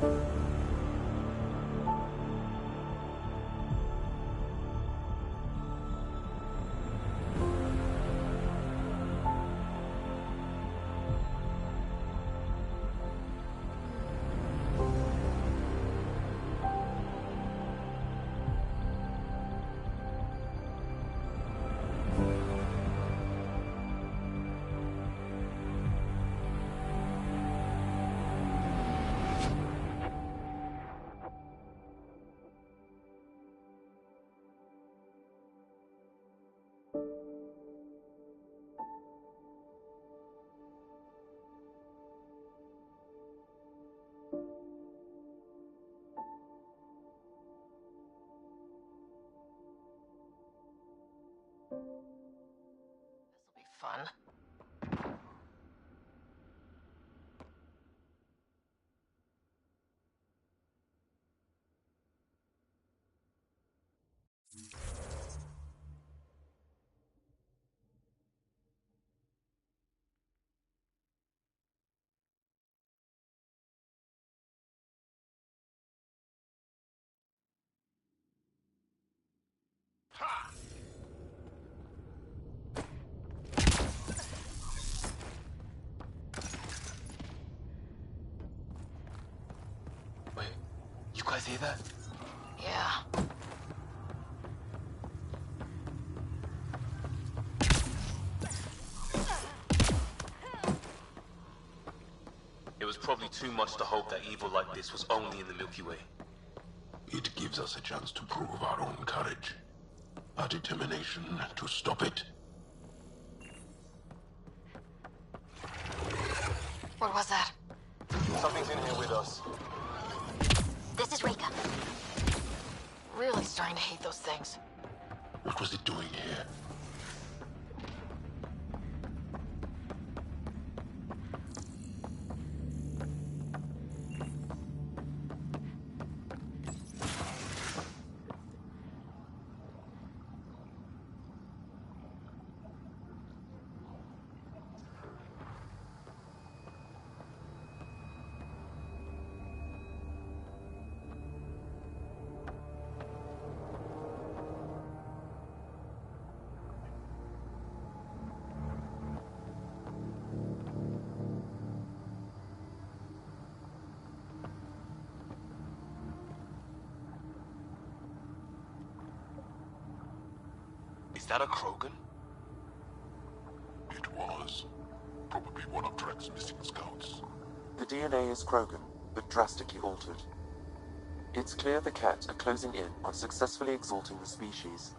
This'll be fun. Wait, you guys hear that? Yeah. It was probably too much to hope that evil like this was only in the Milky Way. It gives us a chance to prove our own courage. Our determination to stop it. What was that? Something's in here with us. This is Rika. Really starting to hate those things. What was it doing here? Is that a Krogan? It was. Probably one of Drek's missing scouts. The DNA is Krogan, but drastically altered. It's clear the Cat are closing in on successfully exalting the species.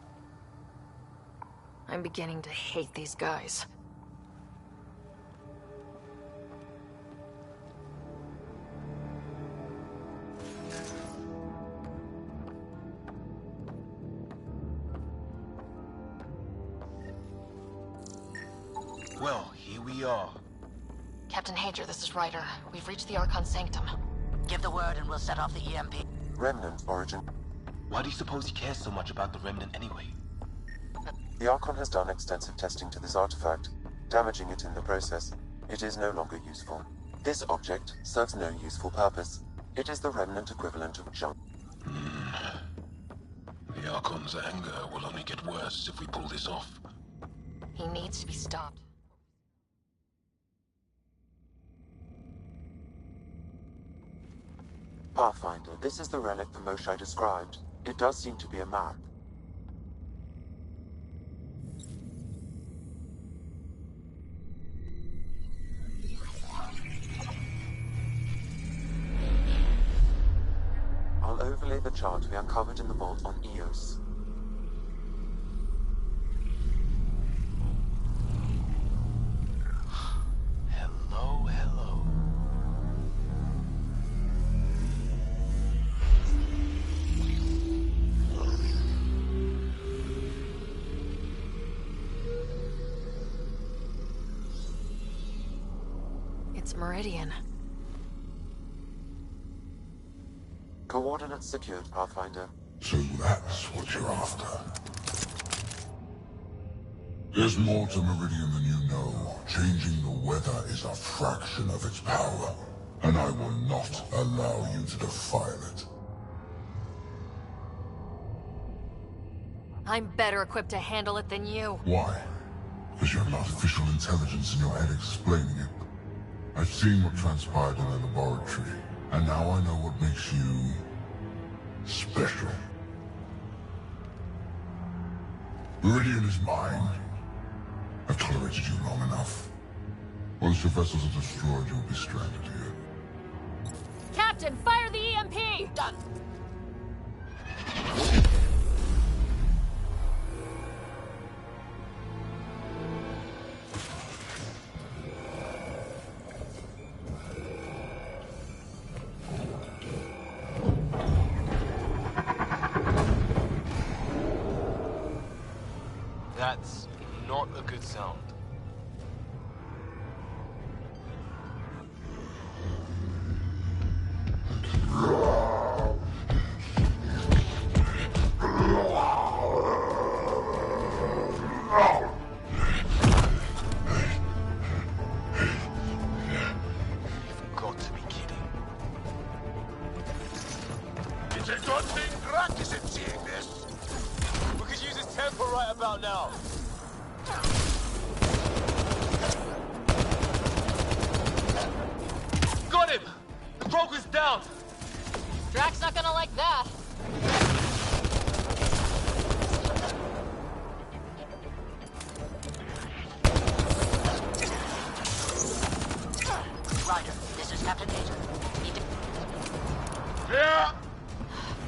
I'm beginning to hate these guys. Well, here we are. Captain Hager, this is Ryder. We've reached the Archon Sanctum. Give the word and we'll set off the EMP. Remnant origin. Why do you suppose he cares so much about the Remnant anyway? The Archon has done extensive testing to this artifact, damaging it in the process. It is no longer useful. This object serves no useful purpose. It is the Remnant equivalent of junk. The Archon's anger will only get worse if we pull this off. He needs to be stopped. Pathfinder, this is the relic the Moshai described. It does seem to be a map. I'll overlay the chart we uncovered in the vault on Eos. Hello, hello. It's Meridian. Coordinates secured, Pathfinder. So that's what you're after. There's more to Meridian than you know. Changing the weather is a fraction of its power. and I will not allow you to defile it. I'm better equipped to handle it than you. Why? Because you have artificial intelligence in your head explaining it. I've seen what transpired in the laboratory, and now I know what makes you special. Viridian is mine. I've tolerated you long enough. Once your vessels are destroyed, you'll be stranded here. Captain, fire the EMP! Done. That's not a good sound. You've got to be kidding. It's a good thing Drac isn't seeing this. We could use his temper right about now. Got him! The Kroger's down! Drax's not gonna like that. Ryder, this is Captain Hager. Need to... Yeah!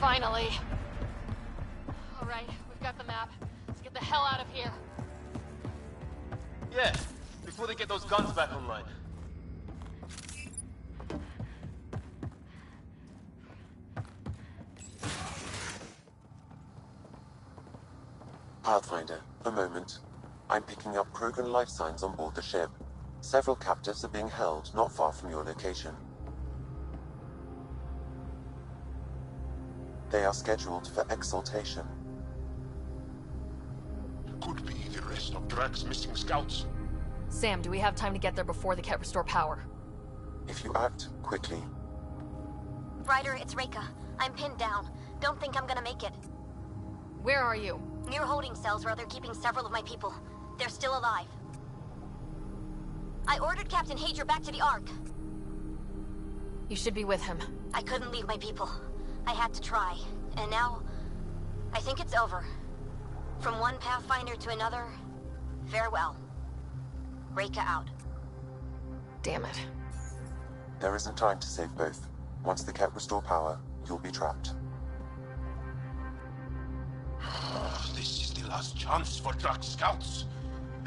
Finally. All right, we've got the map. Let's get the hell out of here. Yeah, before they get those guns back online. Pathfinder, a moment. I'm picking up Krogan life signs on board the ship. Several captives are being held not far from your location. They are scheduled for exaltation. Could be the rest of Drac's missing scouts. Sam, do we have time to get there before they can't restore power? If you act quickly, Ryder, it's Reika. I'm pinned down. Don't think I'm gonna make it. Where are you? Near holding cells where they're keeping several of my people. They're still alive. I ordered Captain Hager back to the Ark. You should be with him. I couldn't leave my people. I had to try. And now, I think it's over. From one Pathfinder to another, farewell. Reika out. Damn it. there isn't time to save both. Once the Ket restore power, you'll be trapped. This is the last chance for Drac scouts.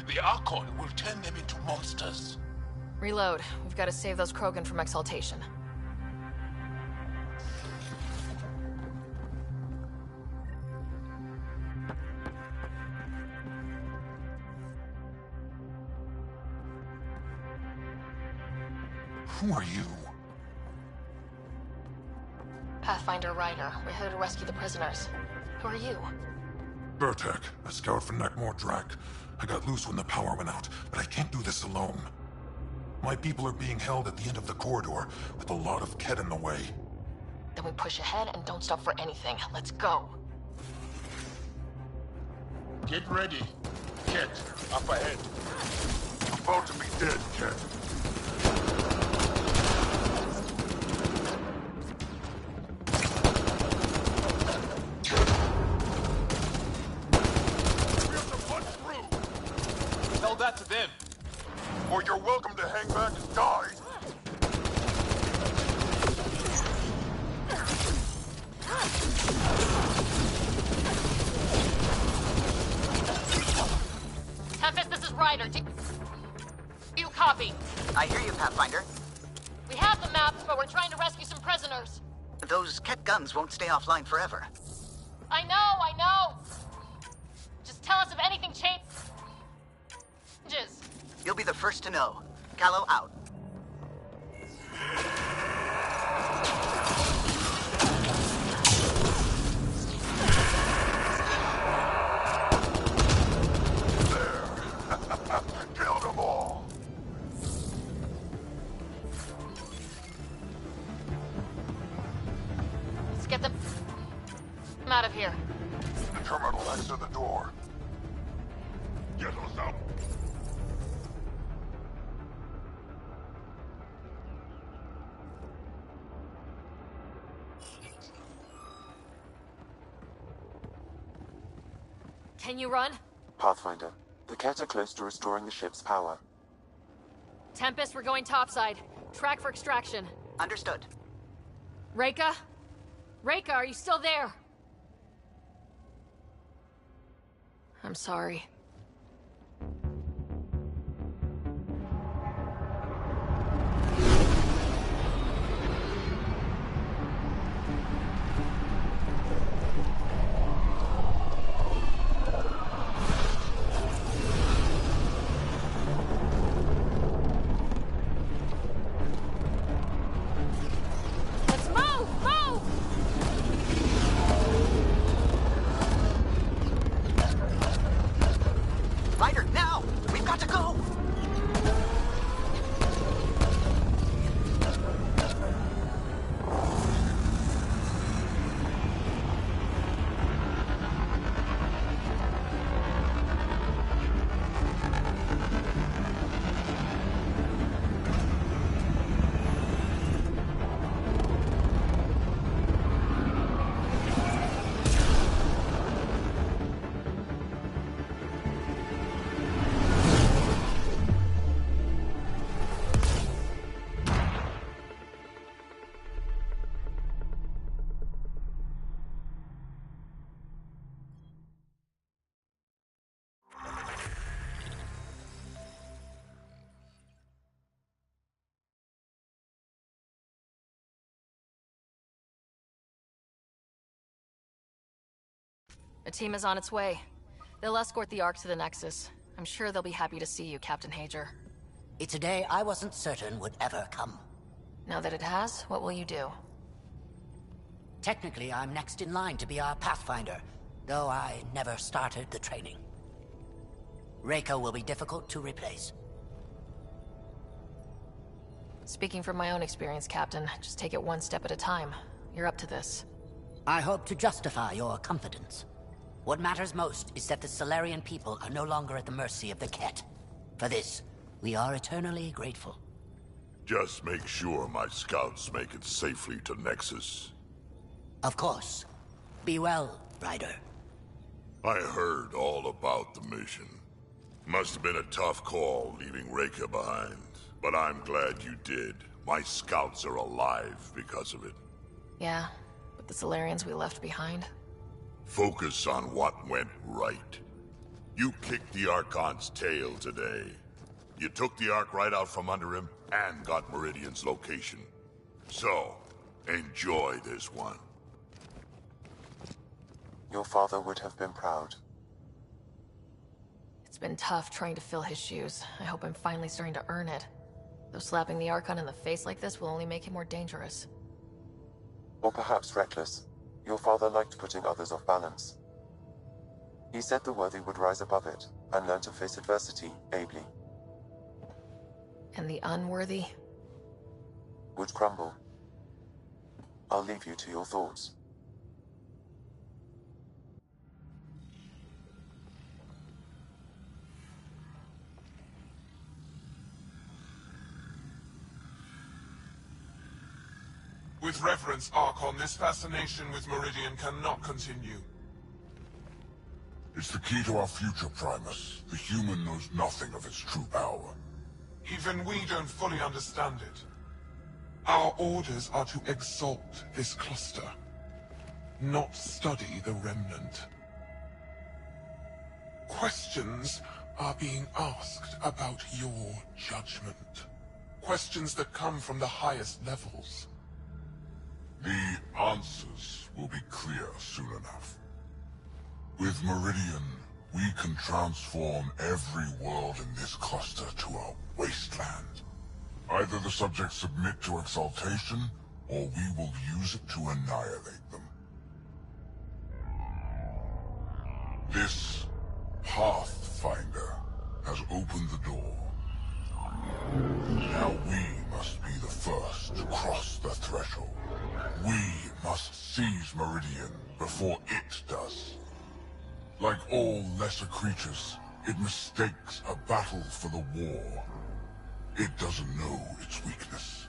The Archon will turn them into monsters. Reload. We've got to save those Krogan from exaltation. Who are you? Pathfinder Ryder. We're here to rescue the prisoners. Who are you? Burtek, a scout for Nakmor Drac. I got loose when the power went out, but I can't do this alone. My people are being held at the end of the corridor, with a lot of Ket in the way. Then we push ahead and don't stop for anything. Let's go. Get ready. Ket, up ahead. About to be dead, Ket. Tell that to them. Or you're welcome to hang back and die. Tempest, this is Ryder. Do you copy? I hear you, Pathfinder. We have the maps, but we're trying to rescue some prisoners. Those Ket guns won't stay offline forever. I know. Just tell us if anything changes. You'll be the first to know. Callow out. Kill them all. out of here. The terminal next to the door. Get us out! Can you run? Pathfinder, the Ket are close to restoring the ship's power. Tempest, we're going topside. Track for extraction. Understood. Reika? Reika, are you still there? I'm sorry. Ryder, now! We've got to go! A team is on its way. They'll escort the Ark to the Nexus. I'm sure they'll be happy to see you, Captain Hager. It's a day I wasn't certain would ever come. Now that it has, what will you do? Technically, I'm next in line to be our Pathfinder, though I never started the training. Reika will be difficult to replace. Speaking from my own experience, Captain, just take it one step at a time. You're up to this. I hope to justify your confidence. What matters most is that the Solarian people are no longer at the mercy of the Ket. For this, we are eternally grateful. Just make sure my scouts make it safely to Nexus. Of course. Be well, Ryder. I heard all about the mission. Must have been a tough call leaving Reika behind, but I'm glad you did. My scouts are alive because of it. Yeah, but the Solarians we left behind? Focus on what went right. You kicked the Archon's tail today. You took the Ark right out from under him and got Meridian's location. So, enjoy this one. Your father would have been proud. It's been tough trying to fill his shoes. I hope I'm finally starting to earn it. Though slapping the Archon in the face like this will only make him more dangerous. Or perhaps reckless. Your father liked putting others off balance. He said the worthy would rise above it, and learn to face adversity ably. And the unworthy? Would crumble. I'll leave you to your thoughts. With reverence, Archon, this fascination with Meridian cannot continue. It's the key to our future, Primus. The human knows nothing of its true power. Even we don't fully understand it. Our orders are to exalt this cluster, not study the remnant. Questions are being asked about your judgment. Questions that come from the highest levels. The answers will be clear soon enough. With Meridian, we can transform every world in this cluster to a wasteland. Either the subjects submit to exaltation, or we will use it to annihilate them. This Pathfinder has opened the door. Now we must be the first to cross the threshold. We must seize Meridian before it Like all lesser creatures, it mistakes a battle for the war. It doesn't know its weakness.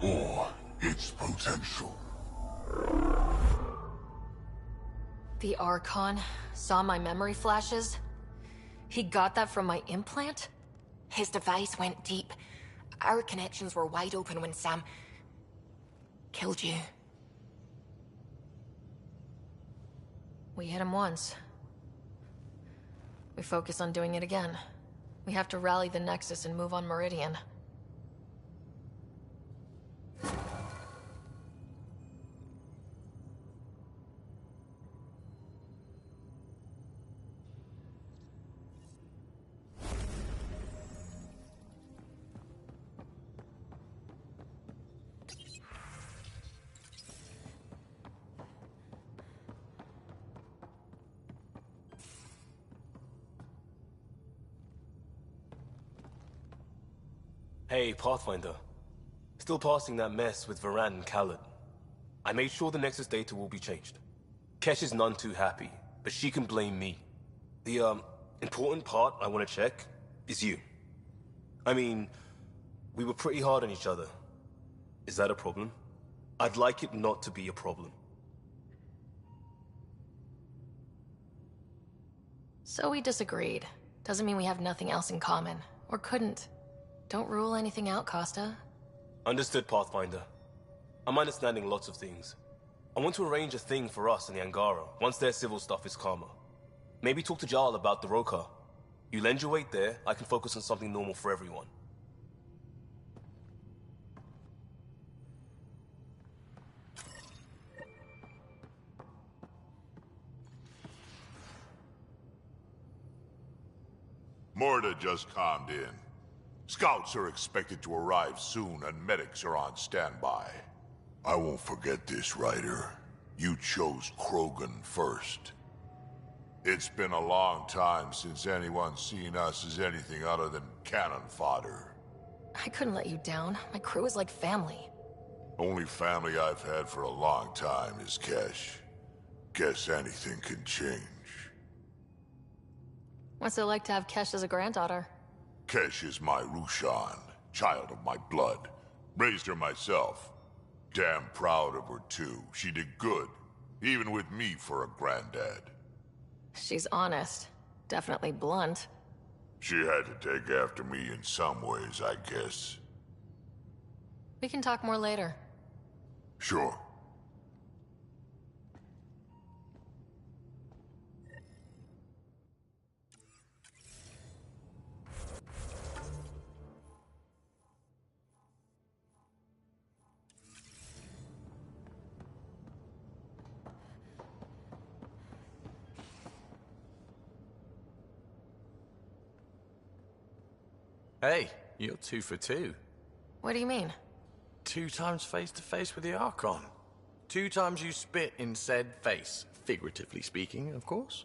Or its potential. The Archon saw my memory flashes? He got that from my implant? His device went deep. Our connections were wide open when Sam killed you. We hit him once. We focus on doing it again. We have to rally the Nexus and move on Meridian. Hey, Pathfinder. Still passing that mess with Varan and Khaled. I made sure the Nexus data will be changed. Kesh is none too happy, but she can blame me. The, important part I want to check is you. I mean, we were pretty hard on each other. Is that a problem? I'd like it not to be a problem. So we disagreed. Doesn't mean we have nothing else in common. Or couldn't. Don't rule anything out, Costa. Understood, Pathfinder. I'm understanding lots of things. I want to arrange a thing for us in the Angara, once their civil stuff is calmer. Maybe talk to Jarl about the Roka. You lend your weight there, I can focus on something normal for everyone. Morda just calmed in. Scouts are expected to arrive soon and medics are on standby. I won't forget this, Ryder. You chose Krogan first. It's been a long time since anyone's seen us as anything other than cannon fodder. I couldn't let you down. My crew is like family. Only family I've had for a long time is Kesh. Guess anything can change. What's it like to have Kesh as a granddaughter? Kesh is my Rushan, child of my blood. Raised her myself. Damn proud of her too. She did good, even with me for a granddad. She's honest. Definitely blunt. She had to take after me in some ways, I guess. We can talk more later. Sure. Hey, you're 2 for 2. What do you mean? 2 times face to face with the Archon. 2 times you spit in said face. Figuratively speaking, of course.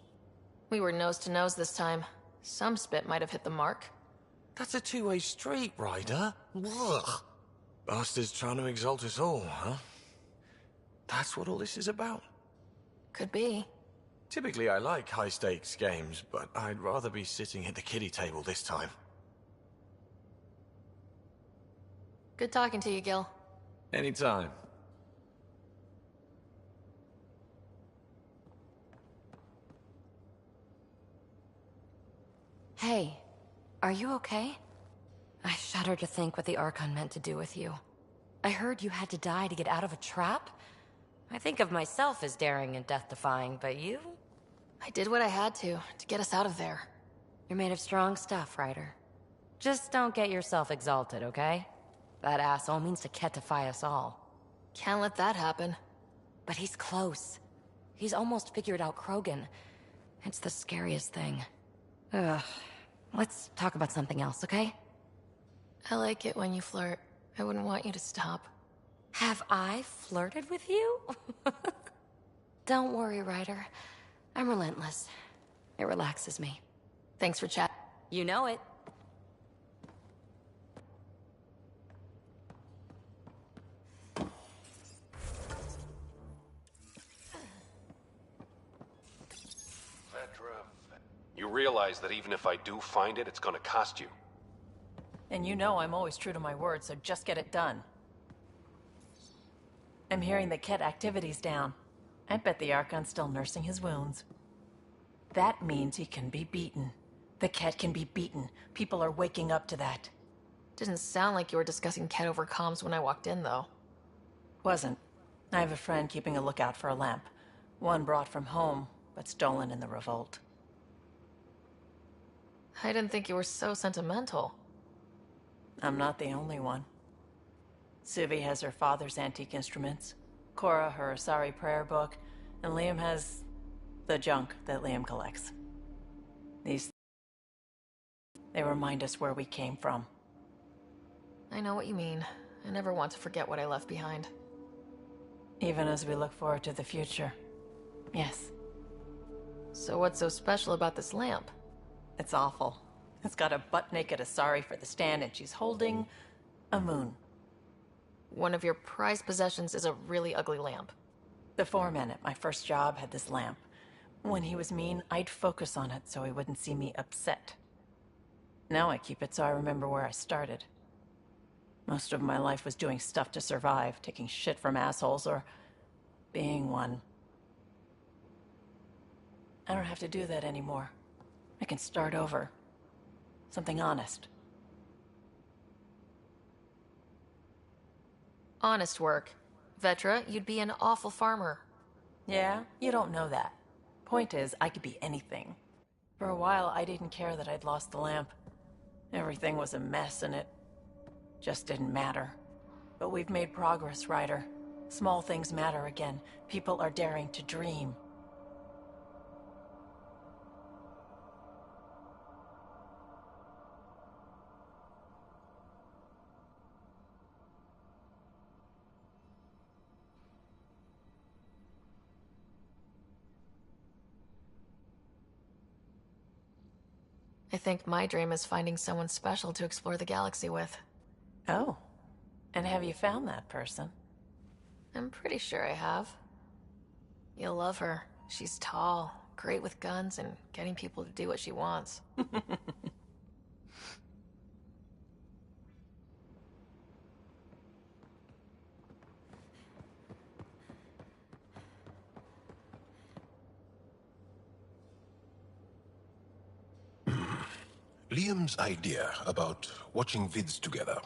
We were nose to nose this time. Some spit might have hit the mark. That's a 2-way street, Ryder. Ugh. Bastard's trying to exalt us all, huh? That's what all this is about. Could be. Typically I like high-stakes games, but I'd rather be sitting at the kiddie table this time. Good talking to you, Gil. Anytime. Hey, are you okay? I shudder to think what the Archon meant to do with you. I heard you had to die to get out of a trap. I think of myself as daring and death-defying, but you? I did what I had to get us out of there. You're made of strong stuff, Ryder. Just don't get yourself exalted, okay? That asshole means to ketify us all. Can't let that happen. But he's close. He's almost figured out Krogan. It's the scariest thing. Ugh. Let's talk about something else, okay? I like it when you flirt. I wouldn't want you to stop. Have I flirted with you? Don't worry, Ryder. I'm relentless. It relaxes me. Thanks for chat. You know it. realize that even if I do find it, it's gonna cost you. And you know I'm always true to my word, so just get it done. I'm hearing the Ket activity's down. I bet the Archon's still nursing his wounds. That means he can be beaten. The Ket can be beaten. People are waking up to that. Didn't sound like you were discussing Ket over comms when I walked in, though. Wasn't. I have a friend keeping a lookout for a lamp. One brought from home, but stolen in the revolt. I didn't think you were so sentimental. I'm not the only one. Suvi has her father's antique instruments, Cora her Asari prayer book, and Liam has the junk that Liam collects. They remind us where we came from. I know what you mean. I never want to forget what I left behind. Even as we look forward to the future. Yes. So what's so special about this lamp? It's awful. It's got a butt-naked Asari for the stand, and she's holding a moon. One of your prized possessions is a really ugly lamp. The foreman at my first job had this lamp. When he was mean, I'd focus on it so he wouldn't see me upset. Now I keep it so I remember where I started. Most of my life was doing stuff to survive, taking shit from assholes, or being one. I don't have to do that anymore. I can start over. Something honest. Honest work. Vetra, you'd be an awful farmer. Yeah? You don't know that. Point is, I could be anything. For a while, I didn't care that I'd lost the lamp. Everything was a mess, and it just didn't matter. But we've made progress, Ryder. Small things matter again. People are daring to dream. I think my dream is finding someone special to explore the galaxy with. Oh. And have you found that person? I'm pretty sure I have. You'll love her. She's tall, great with guns, and getting people to do what she wants. Liam's idea about watching vids together.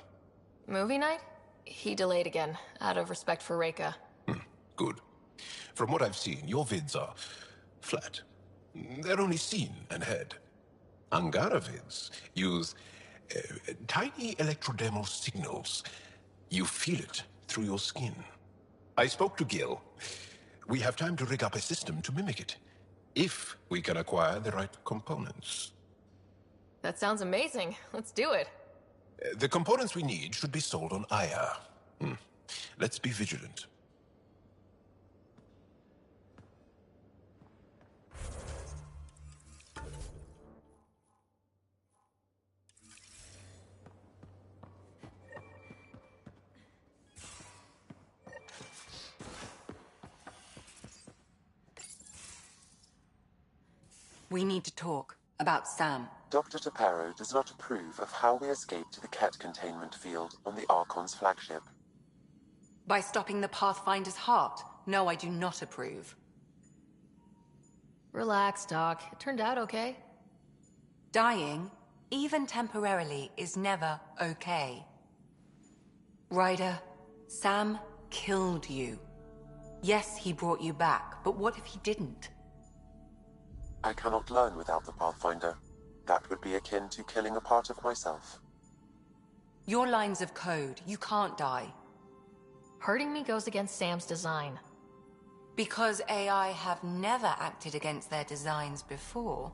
Movie night? He delayed again, out of respect for Reika. Good. From what I've seen, your vids are flat. They're only seen and heard. Angara vids use tiny electrodermal signals. You feel it through your skin. I spoke to Gil. We have time to rig up a system to mimic it, if we can acquire the right components. That sounds amazing. Let's do it. The components we need should be sold on Aya. Let's be vigilant. We need to talk about Sam. Dr. Taparo does not approve of how we escaped the Ket containment field on the Archon's flagship. By stopping the Pathfinder's heart? No, I do not approve. Relax, Doc. It turned out okay. Dying, even temporarily, is never okay. Ryder, Sam killed you. Yes, he brought you back, but what if he didn't? I cannot learn without the Pathfinder. That would be akin to killing a part of myself. Your lines of code, you can't die. Hurting me goes against Sam's design. Because AI have never acted against their designs before.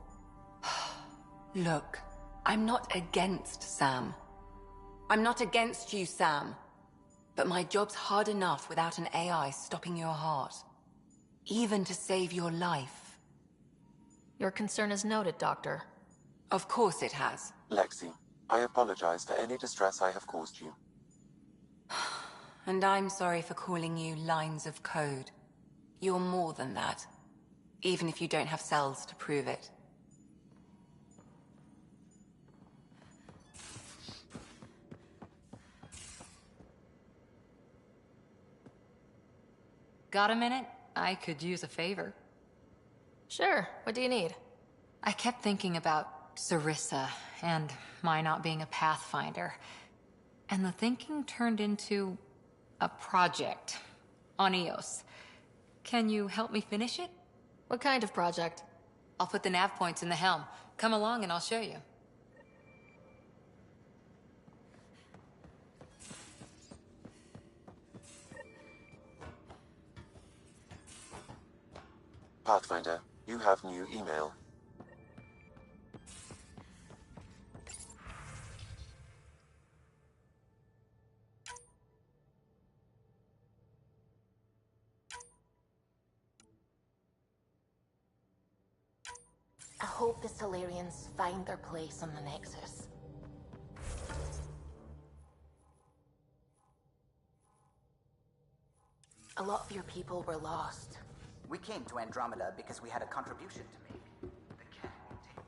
Look, I'm not against Sam. I'm not against you, Sam. But my job's hard enough without an AI stopping your heart. Even to save your life. Your concern is noted, Doctor. Of course it has. Lexi, I apologize for any distress I have caused you. And I'm sorry for calling you lines of code. You're more than that. Even if you don't have cells to prove it. Got a minute? I could use a favor. Sure, what do you need? I kept thinking about Sarissa and my not being a Pathfinder. And the thinking turned into a project on Eos. Can you help me finish it? What kind of project? I'll put the nav points in the helm. Come along and I'll show you. Pathfinder, you have new email. I hope the Solarians find their place on the Nexus. A lot of your people were lost. We came to Andromeda because we had a contribution to make. The cat won't take.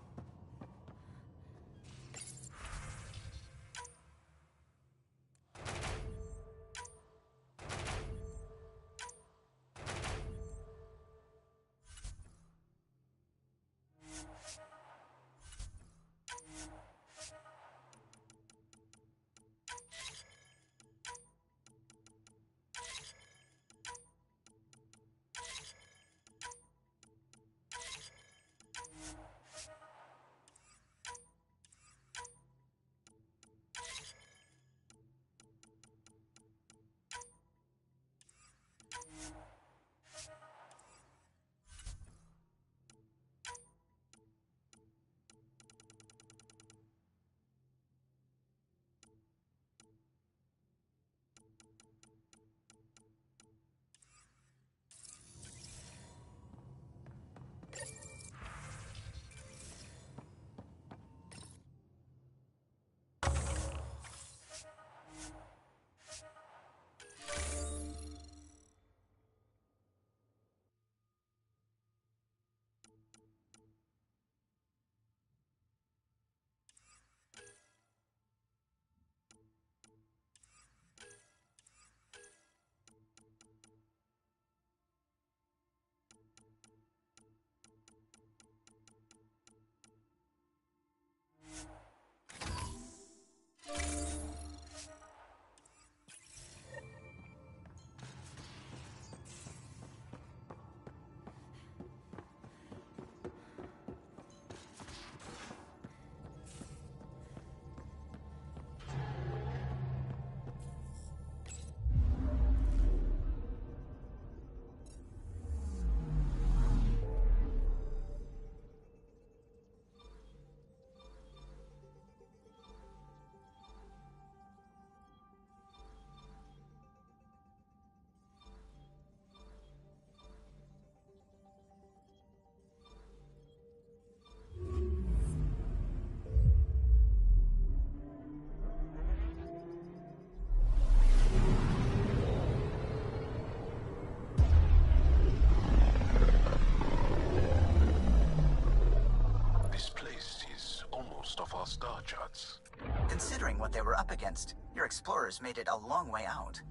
Star charts. Considering what they were up against, your explorers made it a long way out.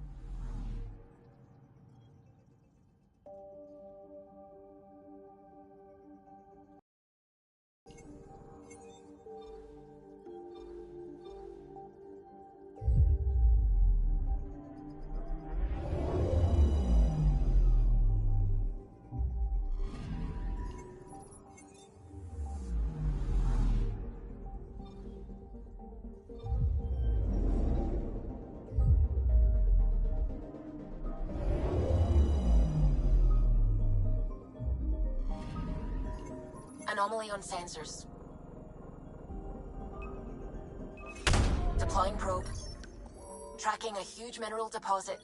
Anomaly on sensors. Deploying probe. Tracking a huge mineral deposit.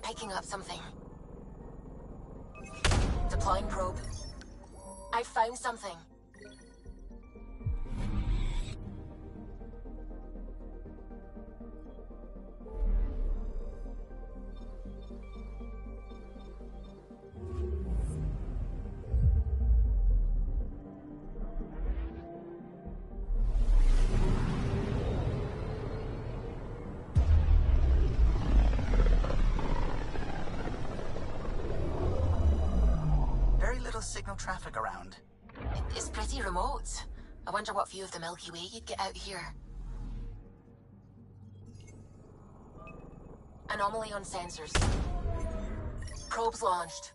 picking up something. Deploying probe. I found something. Signal traffic around. It's pretty remote. I wonder what view of the Milky Way you'd get out here. Anomaly on sensors. Probes launched.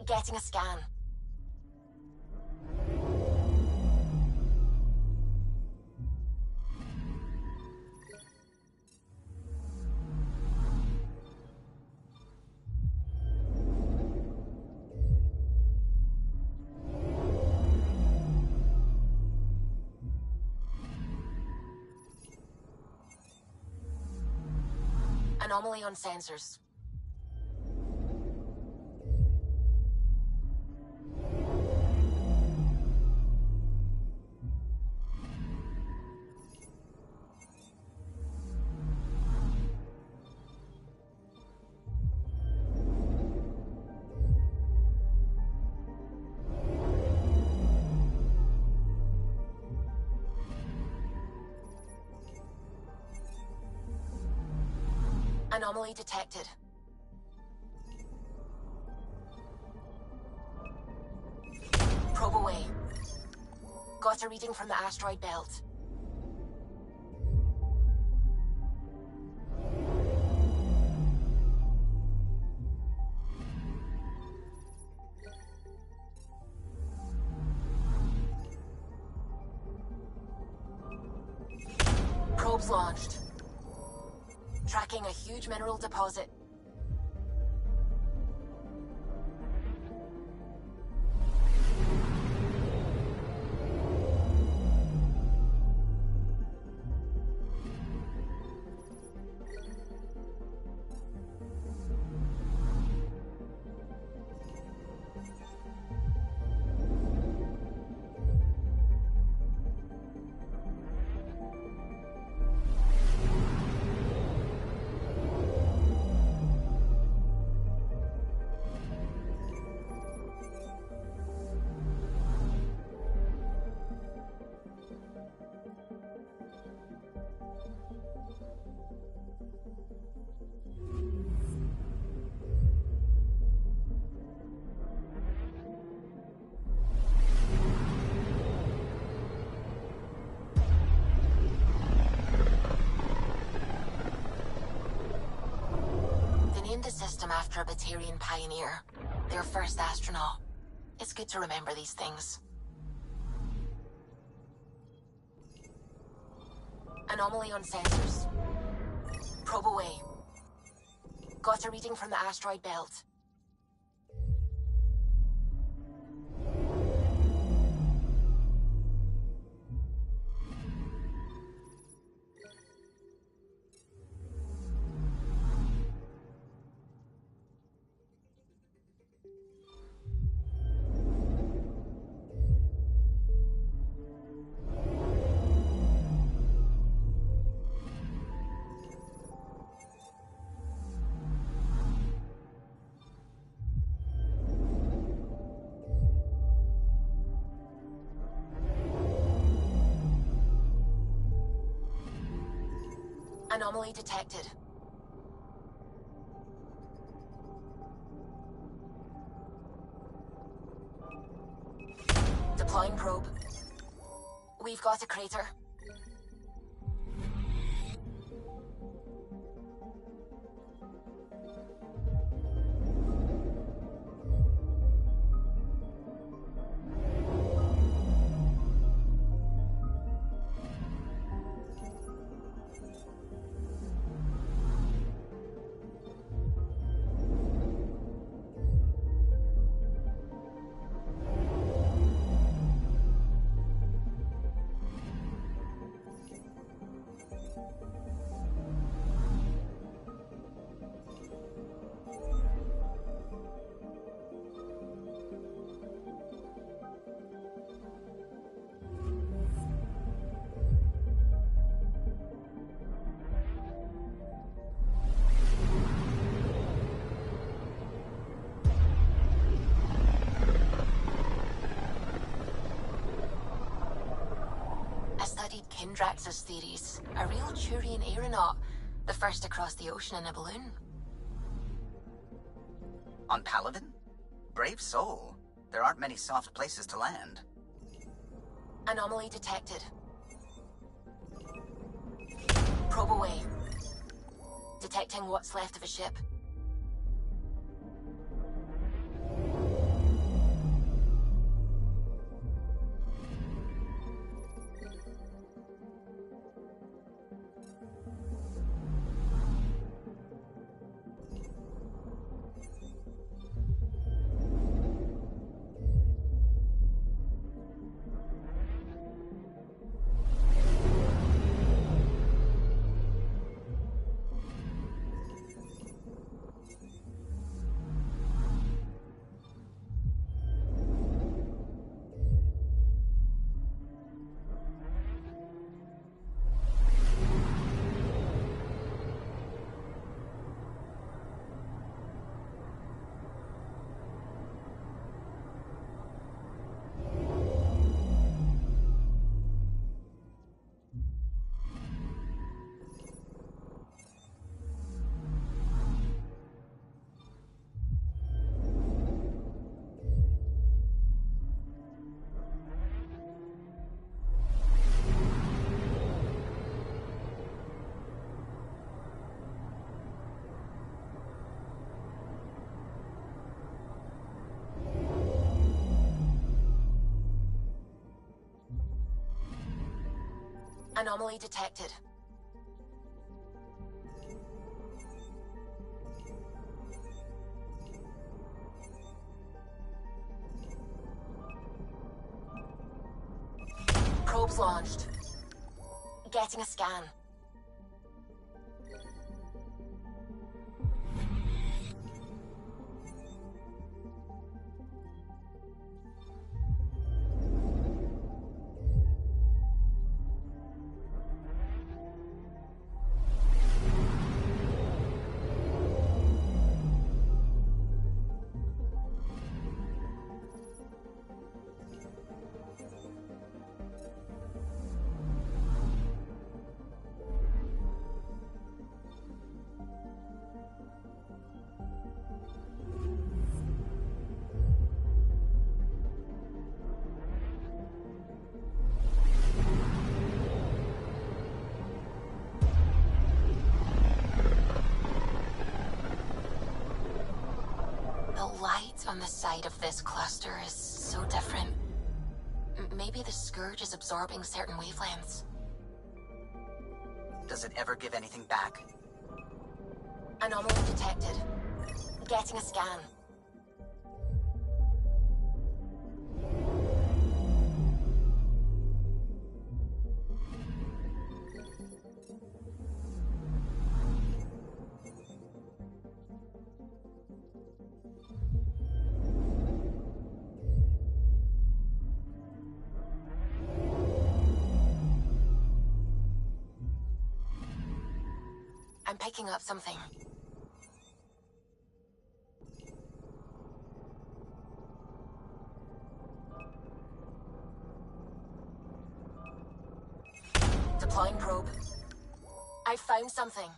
Getting a scan. Anomaly on sensors. Anomaly detected. Probe away. Got a reading from the asteroid belt. Probes launched. Tracking a huge mineral deposit. The system after a Batarian pioneer, their first astronaut. It's good to remember these things. Anomaly on sensors. Probe away. Got a reading from the asteroid belt. Anomaly detected. Deploying probe. We've got a crater. Kindrax's theories. A real Turian aeronaut. The first to cross the ocean in a balloon. On Paladin? Brave soul. There aren't many soft places to land. Anomaly detected. Probe away. Detecting what's left of a ship. Anomaly detected. Probes launched. Getting a scan. The light on the side of this cluster is so different. Maybe the Scourge is absorbing certain wavelengths. Does it ever give anything back? Anomaly detected. Getting a scan. I'm picking up something. Deploying probe. I found something.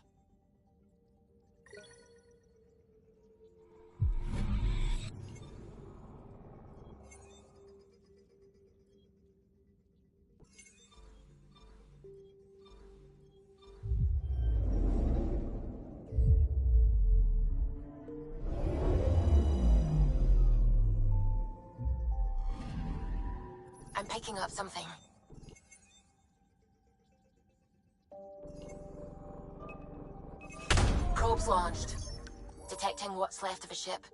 I'm picking up something. Probes launched. Detecting what's left of a ship.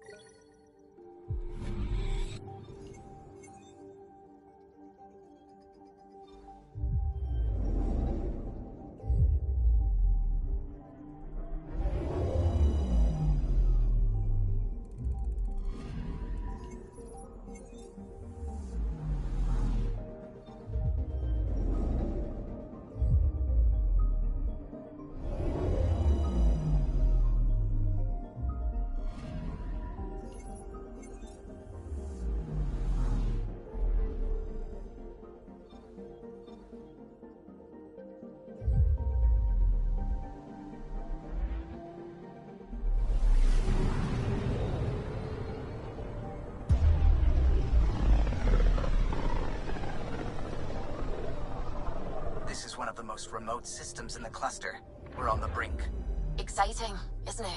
It's one of the most remote systems in the cluster. We're on the brink. Exciting, isn't it?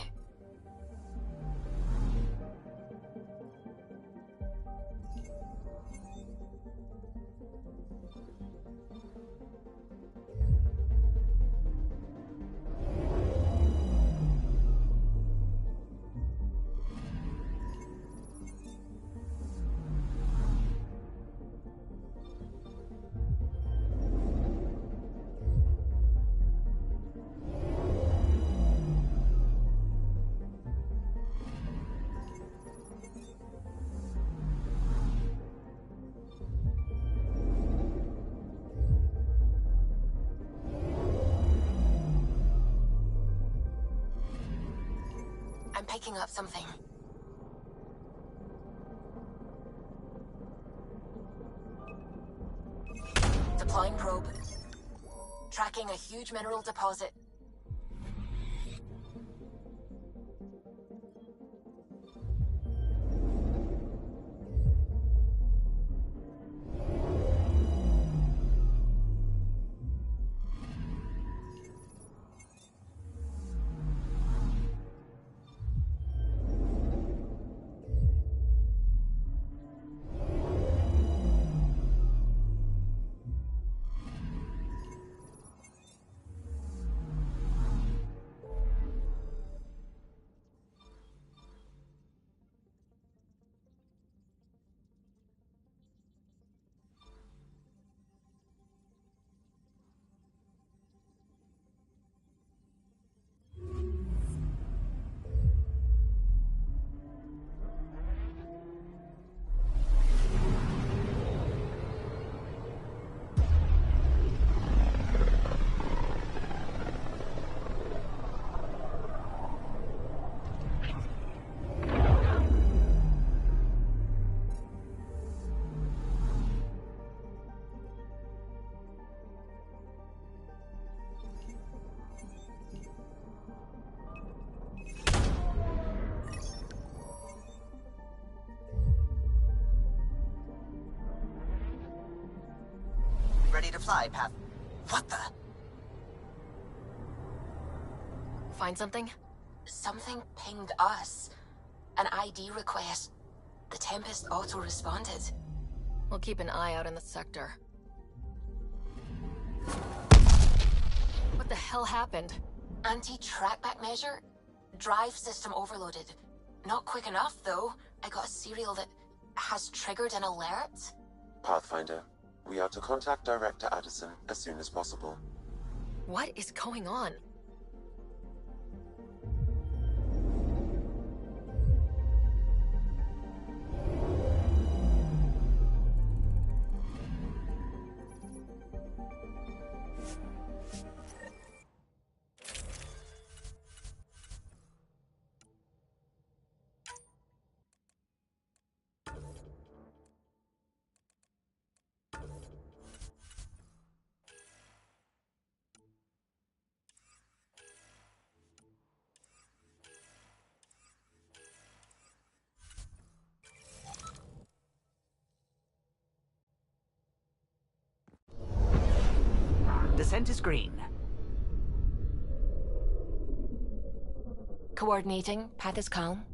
I'm picking up something. Deploying probe. Tracking a huge mineral deposit. Ready to fly, Path. What the? Find something? Something pinged us. An ID request. The Tempest auto-responded. We'll keep an eye out in the sector. What the hell happened? Anti-trackback measure? Drive system overloaded. Not quick enough, though. I got a serial that has triggered an alert. Pathfinder, we are to contact Director Addison as soon as possible. What is going on? Descent is green. Coordinating. Path is calm.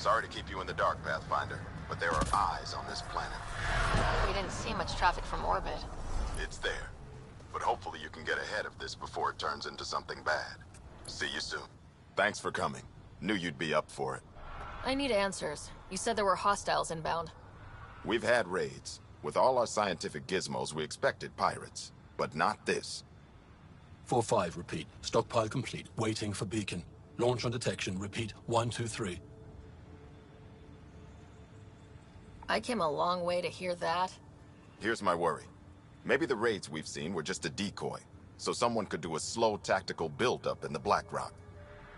Sorry to keep you in the dark, Pathfinder, but there are eyes on this planet. We didn't see much traffic from orbit. It's there. But hopefully you can get ahead of this before it turns into something bad. See you soon. Thanks for coming. Knew you'd be up for it. I need answers. You said there were hostiles inbound. We've had raids. With all our scientific gizmos, we expected pirates. But not this. 4-5, repeat. Stockpile complete. Waiting for beacon. Launch on detection. Repeat. 1-2-3. I came a long way to hear that. Here's my worry. Maybe the raids we've seen were just a decoy, so someone could do a slow tactical buildup in the Black Rock.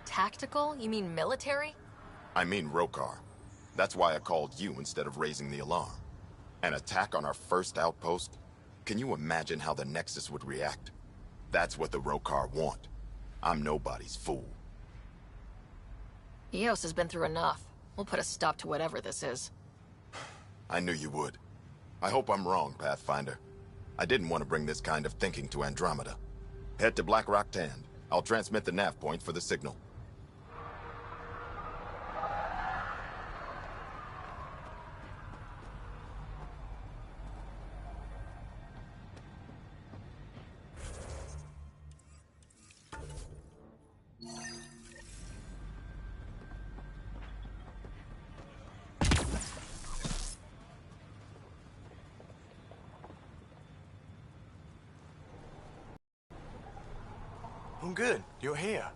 Tactical? You mean military? I mean Rokar. That's why I called you instead of raising the alarm. An attack on our first outpost? Can you imagine how the Nexus would react? That's what the Rokar want. I'm nobody's fool. Eos has been through enough. We'll put a stop to whatever this is. I knew you would. I hope I'm wrong, Pathfinder. I didn't want to bring this kind of thinking to Andromeda. Head to Black Rock Tand. I'll transmit the nav point for the signal. I'm good. You're here.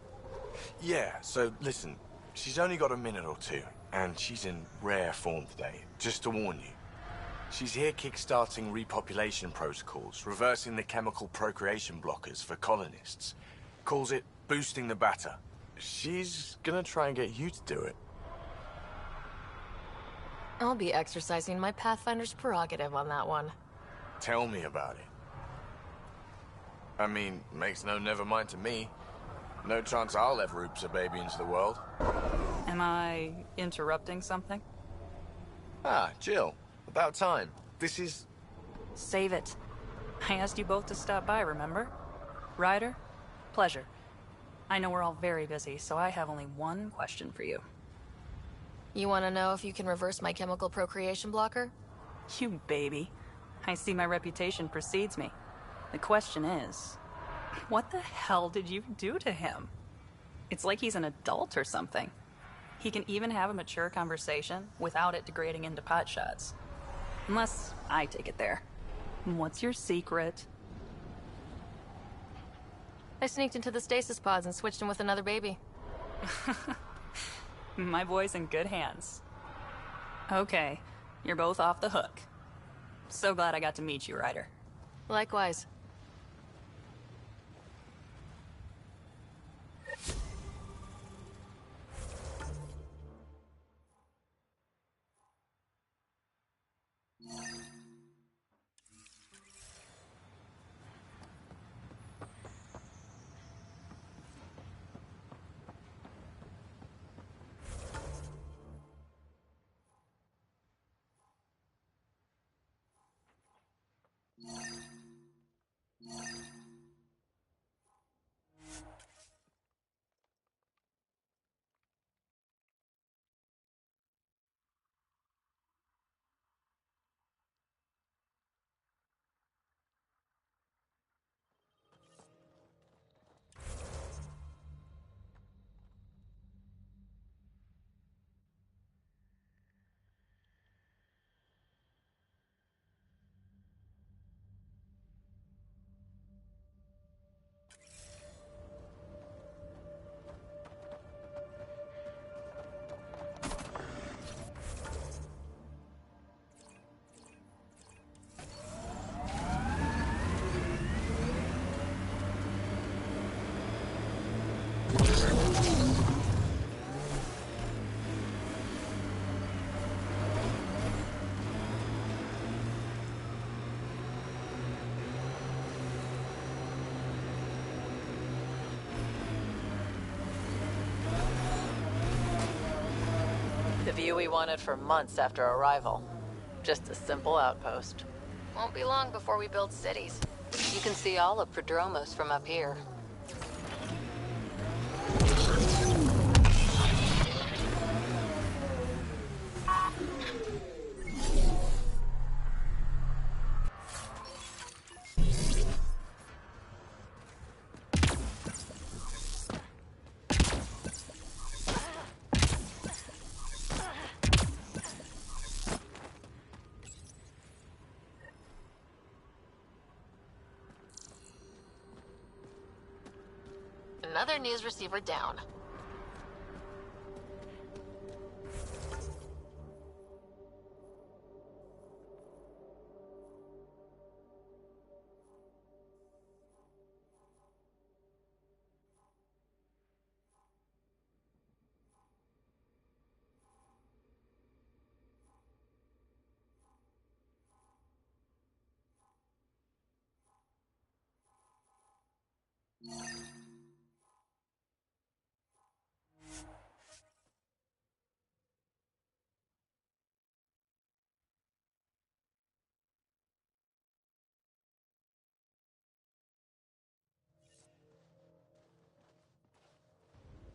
Yeah, so listen, she's only got a minute or two, and she's in rare form today, just to warn you. She's here kickstarting repopulation protocols, reversing the chemical procreation blockers for colonists. Calls it boosting the batter. She's gonna try and get you to do it. I'll be exercising my Pathfinder's prerogative on that one. Tell me about it. I mean, makes no never mind to me. No chance I'll ever oops a baby into the world. Am I interrupting something? Ah, Jill. About time. This is... Save it. I asked you both to stop by, remember? Ryder? Pleasure. I know we're all very busy, so I have only one question for you. You want to know if you can reverse my chemical procreation blocker? You baby. I see my reputation precedes me. The question is, what the hell did you do to him? It's like he's an adult or something. He can even have a mature conversation without it degrading into potshots. Unless I take it there. What's your secret? I sneaked into the stasis pods and switched him with another baby. My boy's in good hands. Okay, you're both off the hook. So glad I got to meet you, Ryder. Likewise. The view we wanted for months after arrival. Just a simple outpost. Won't be long before we build cities. You can see all of Prodromos from up here. another news receiver down.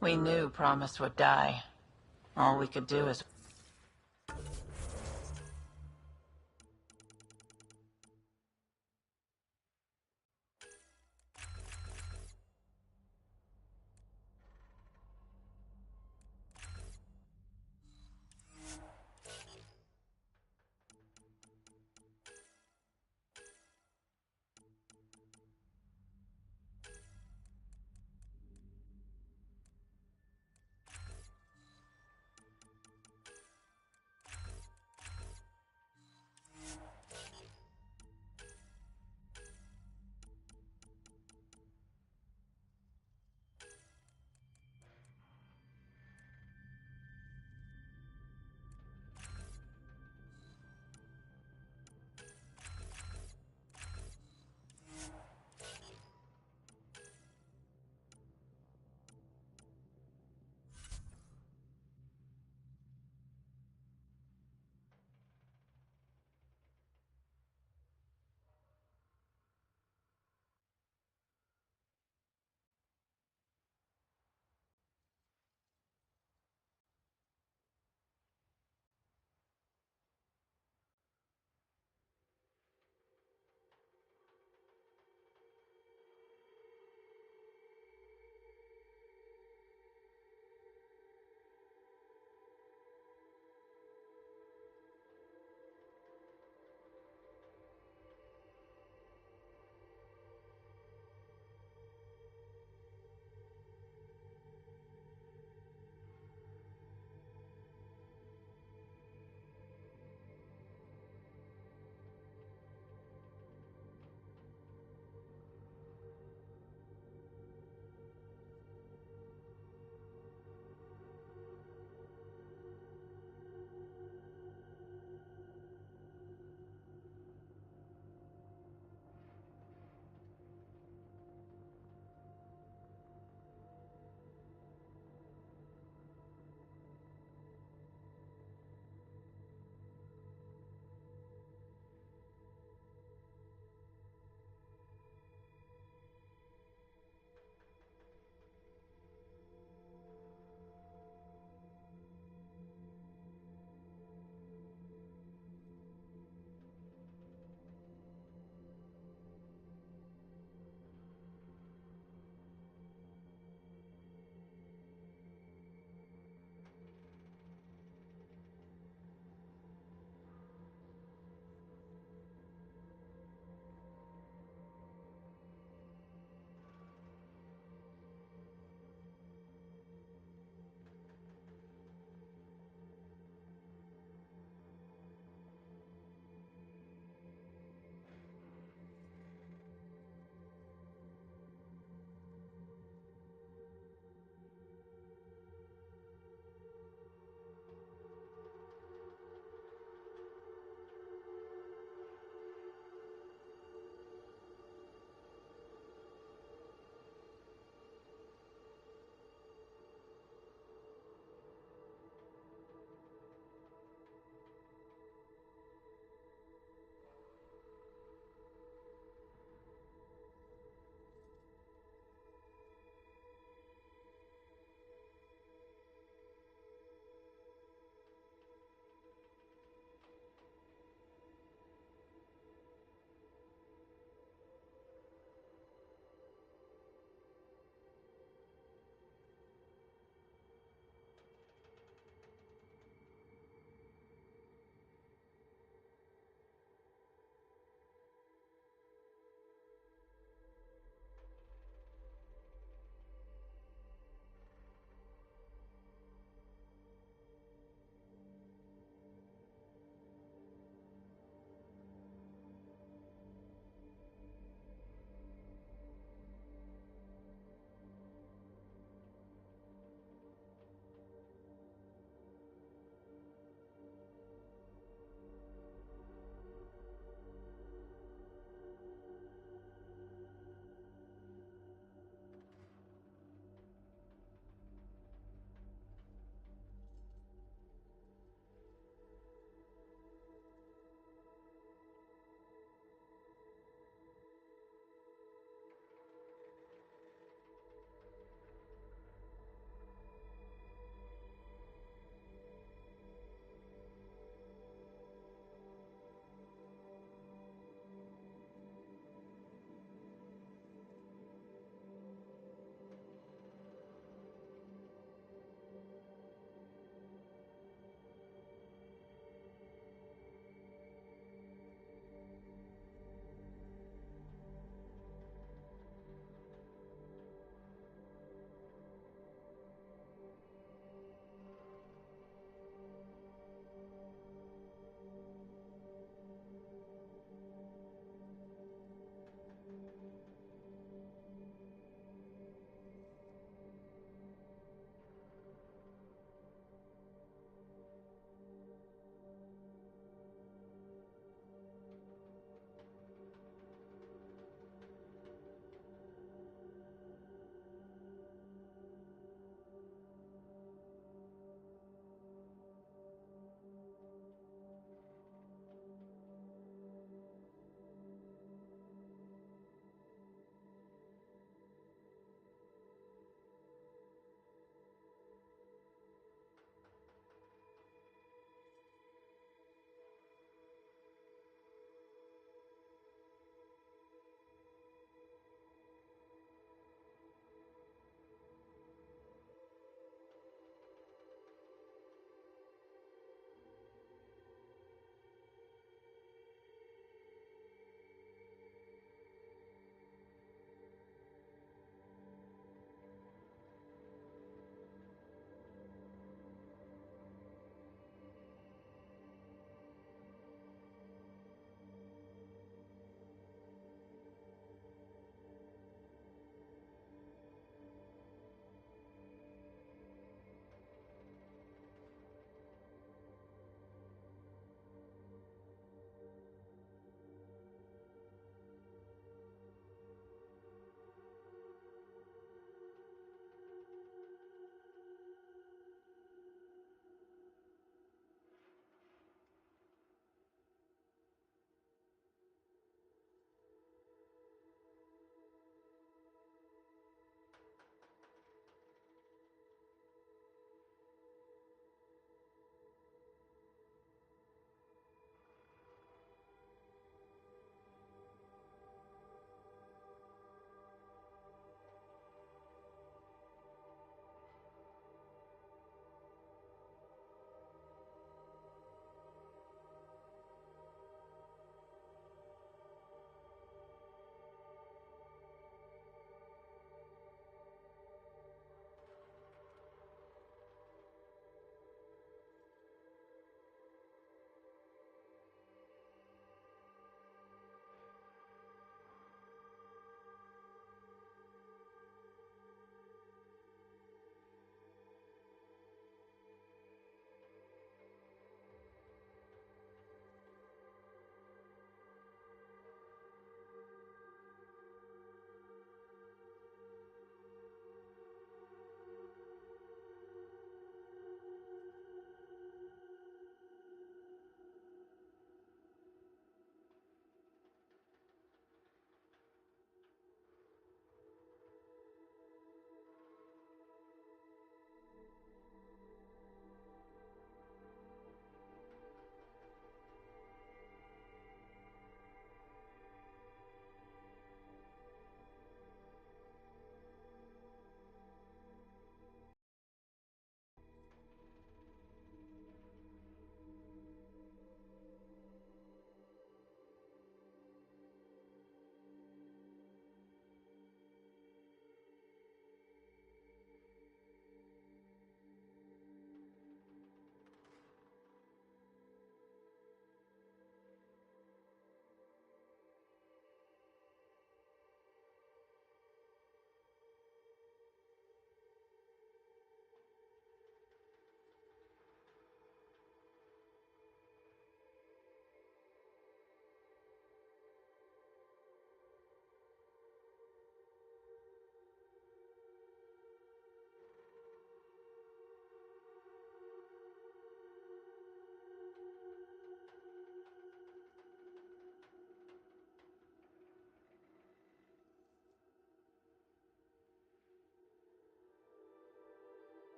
We knew Promise would die. All we could do is...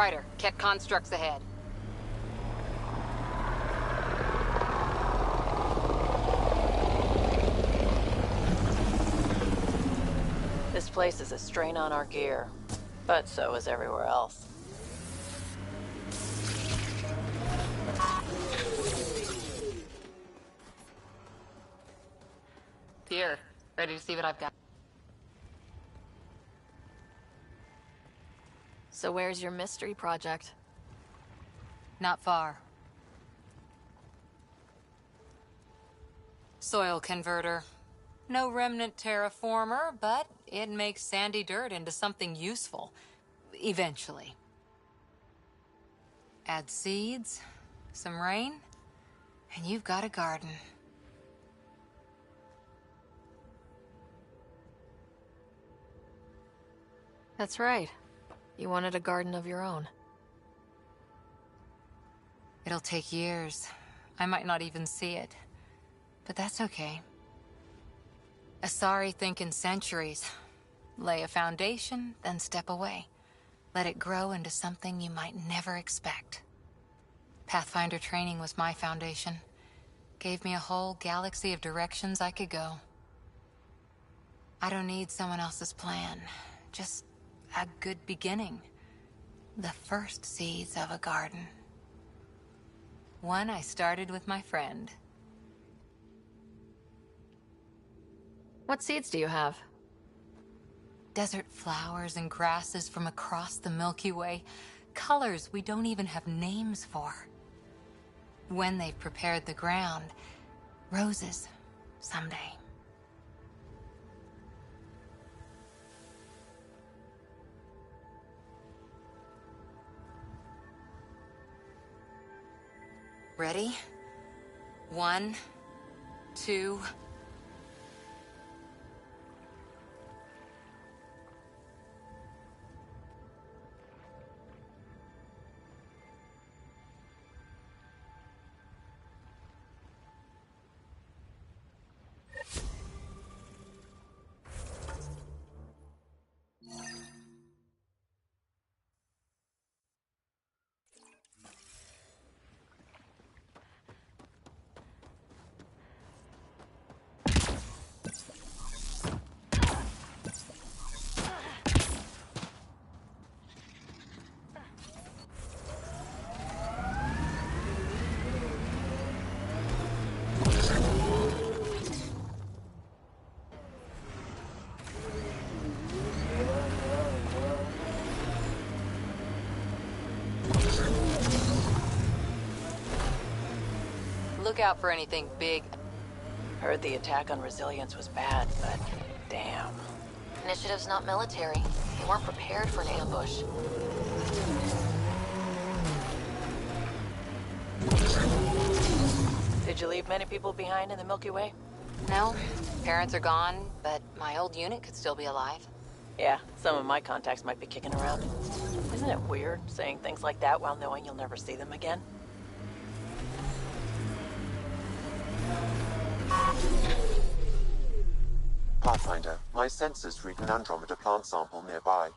Ryder, Ket constructs ahead. This place is a strain on our gear, but so is everywhere else. Here, ready to see what I've got. So where's your mystery project? Not far. Soil converter. No remnant terraformer, but it makes sandy dirt into something useful. Eventually. Add seeds, some rain, and you've got a garden. That's right. You wanted a garden of your own. It'll take years. I might not even see it. But that's okay. Asari think in centuries. Lay a foundation, then step away. Let it grow into something you might never expect. Pathfinder training was my foundation. Gave me a whole galaxy of directions I could go. I don't need someone else's plan. Just a good beginning. The first seeds of a garden. One I started with my friend. What seeds do you have? Desert flowers and grasses from across the Milky Way. Colors we don't even have names for. When they've prepared the ground, roses someday. Ready? 1, 2... Look out for anything big. Heard the attack on Resilience was bad, but damn. Initiative's not military. They weren't prepared for an ambush. Did you leave many people behind in the Milky Way? No, parents are gone, but my old unit could still be alive. Yeah, some of my contacts might be kicking around. Isn't it weird saying things like that while knowing you'll never see them again? Pathfinder, my sensors read an Andromeda plant sample nearby.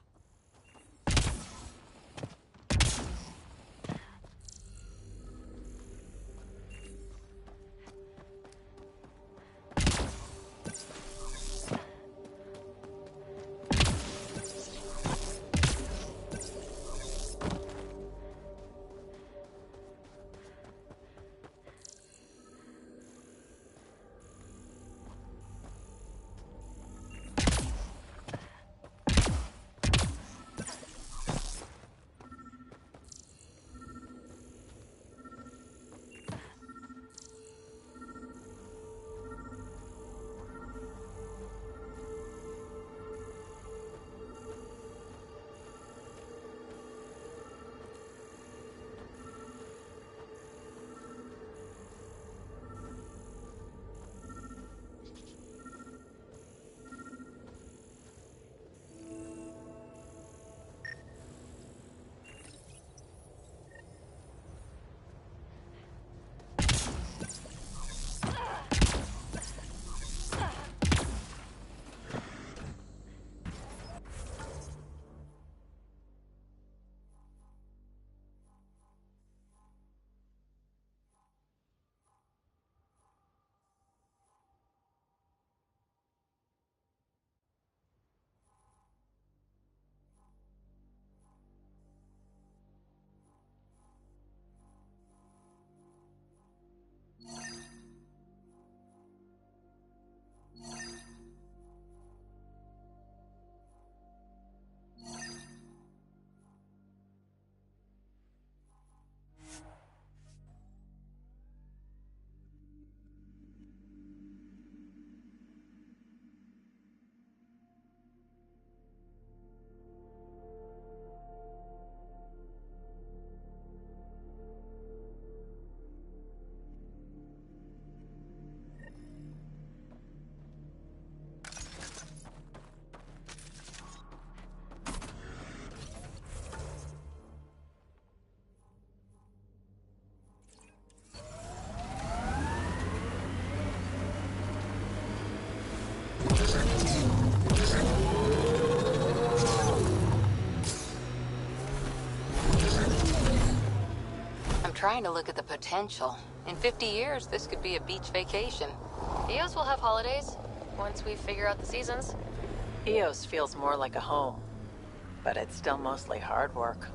trying to look at the potential. In 50 years, this could be a beach vacation. Eos will have holidays, once we figure out the seasons. Eos feels more like a home, but it's still mostly hard work.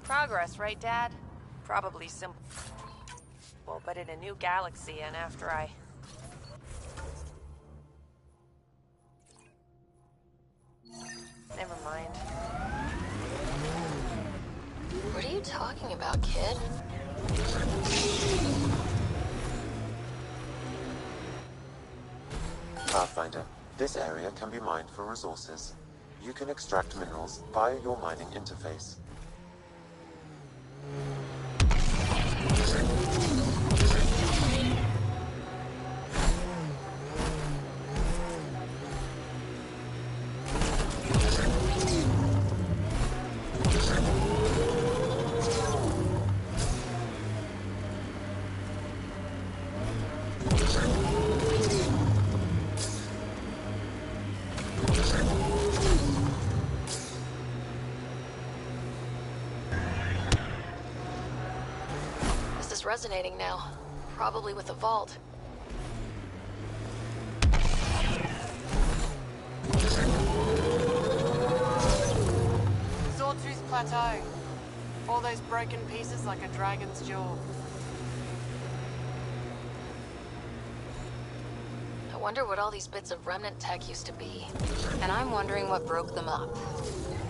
Progress, right, Dad? Probably simple, but in a new galaxy, and after I... Never mind. What are you talking about, kid? Pathfinder, this area can be mined for resources. You can extract minerals via your mining interface. Resonating now. Probably with the vault. Sawtooth Plateau. All those broken pieces like a dragon's jaw. I wonder what all these bits of remnant tech used to be. And I'm wondering what broke them up.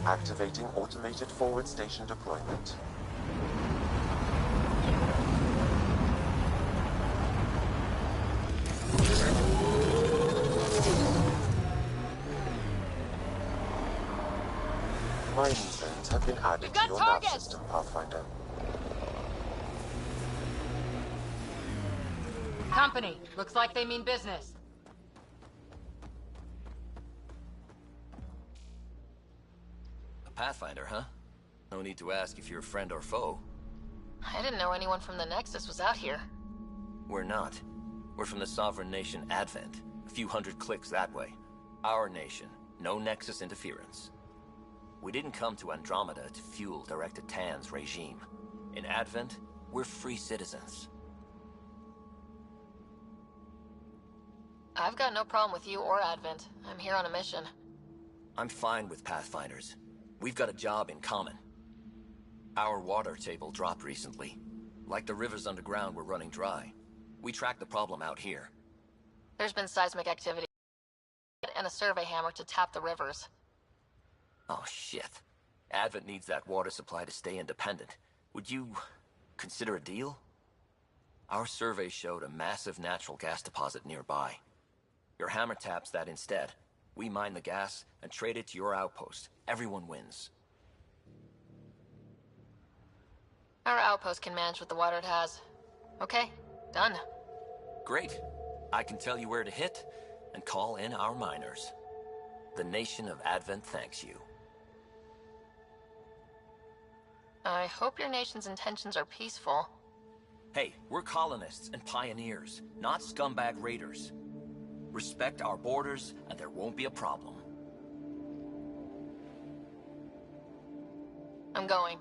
Activating automated forward station deployment. Mining zones have been added to your nav system, Pathfinder. Company, looks like they mean business. A Pathfinder, huh? No need to ask if you're a friend or foe. I didn't know anyone from the Nexus was out here. We're not. We're from the sovereign nation Advent. A few hundred clicks that way. Our nation. No Nexus interference. We didn't come to Andromeda to fuel Director Tan's regime. In Advent, we're free citizens. I've got no problem with you or Advent. I'm here on a mission. I'm fine with Pathfinders. We've got a job in common. Our water table dropped recently. Like the rivers underground were running dry. We tracked the problem out here. There's been seismic activity and a survey hammer to tap the rivers. Oh, shit. Advent needs that water supply to stay independent. Would you consider a deal? Our survey showed a massive natural gas deposit nearby. Your hammer taps that instead. We mine the gas and trade it to your outpost. Everyone wins. Our outpost can manage with the water it has. Okay, done. Great. I can tell you where to hit and call in our miners. The nation of Advent thanks you. I hope your nation's intentions are peaceful. Hey, we're colonists and pioneers, not scumbag raiders. Respect our borders, and there won't be a problem. I'm going.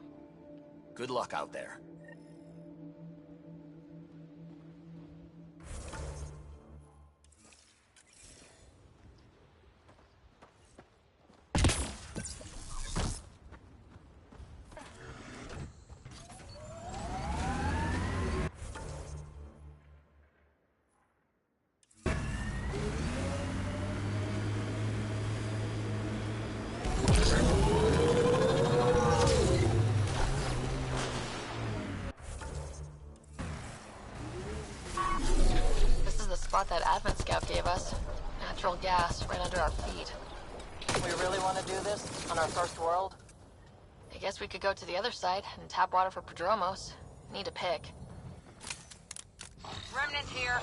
Good luck out there. spot that Advent Scout gave us. Natural gas right under our feet. We really want to do this on our first world? I guess we could go to the other side and tap water for Prodromos. Need to pick. Remnant here.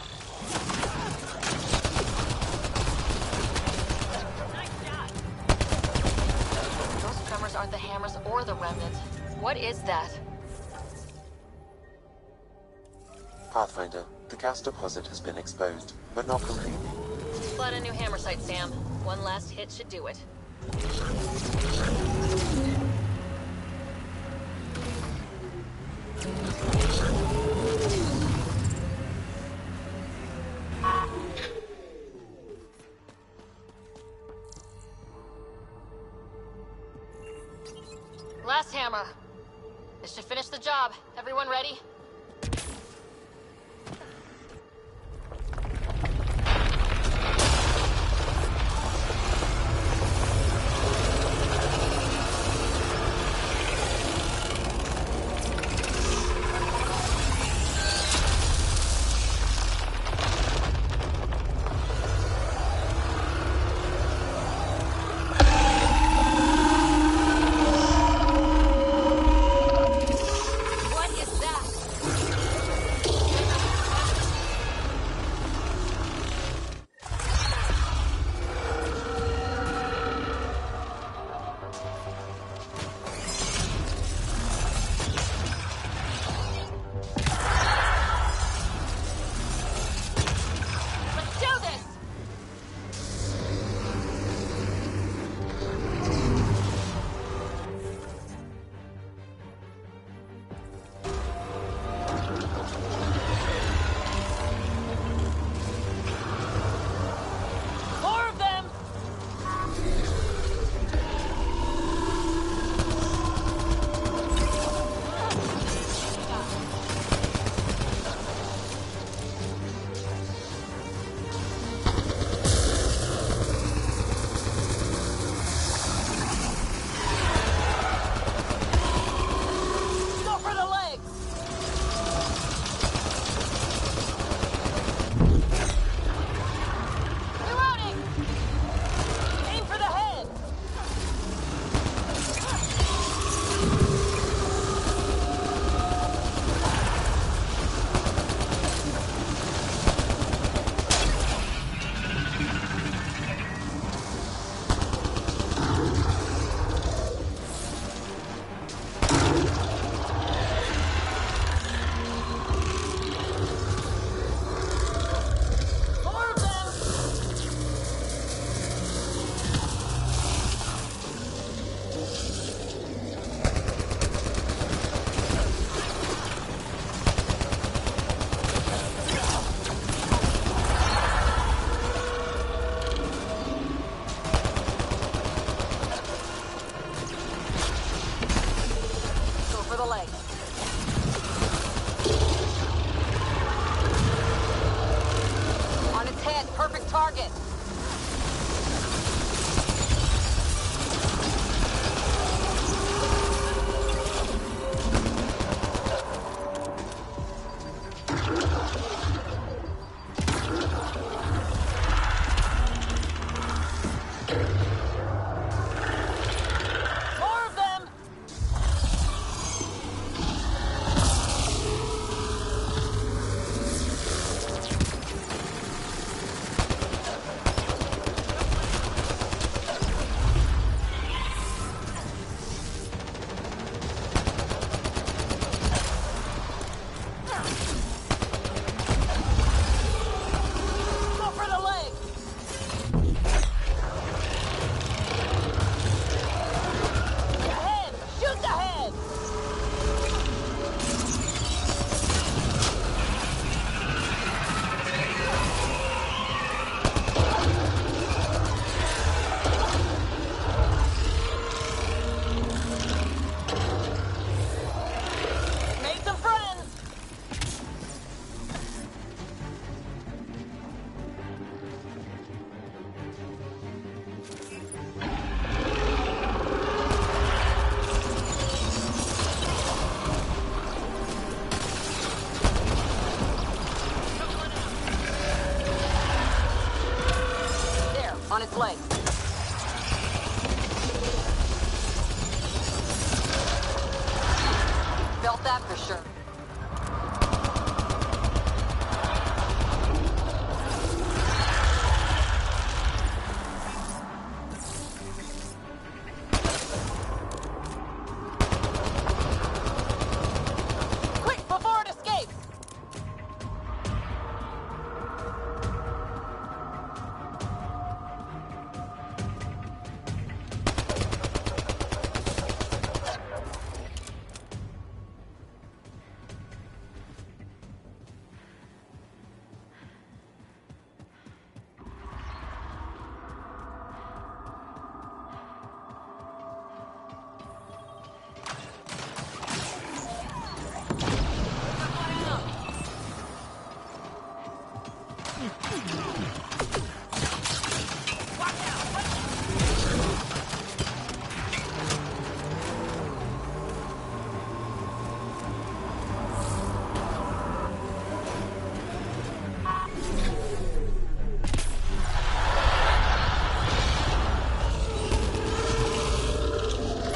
Those tremors aren't the hammers or the remnant. What is that? Pathfinder, the gas deposit has been exposed, but not completely. Spot a new hammer site, Sam. One last hit should do it. Last hammer. This should finish the job. Everyone ready? On its way. Felt that for sure. Quick, before it escapes!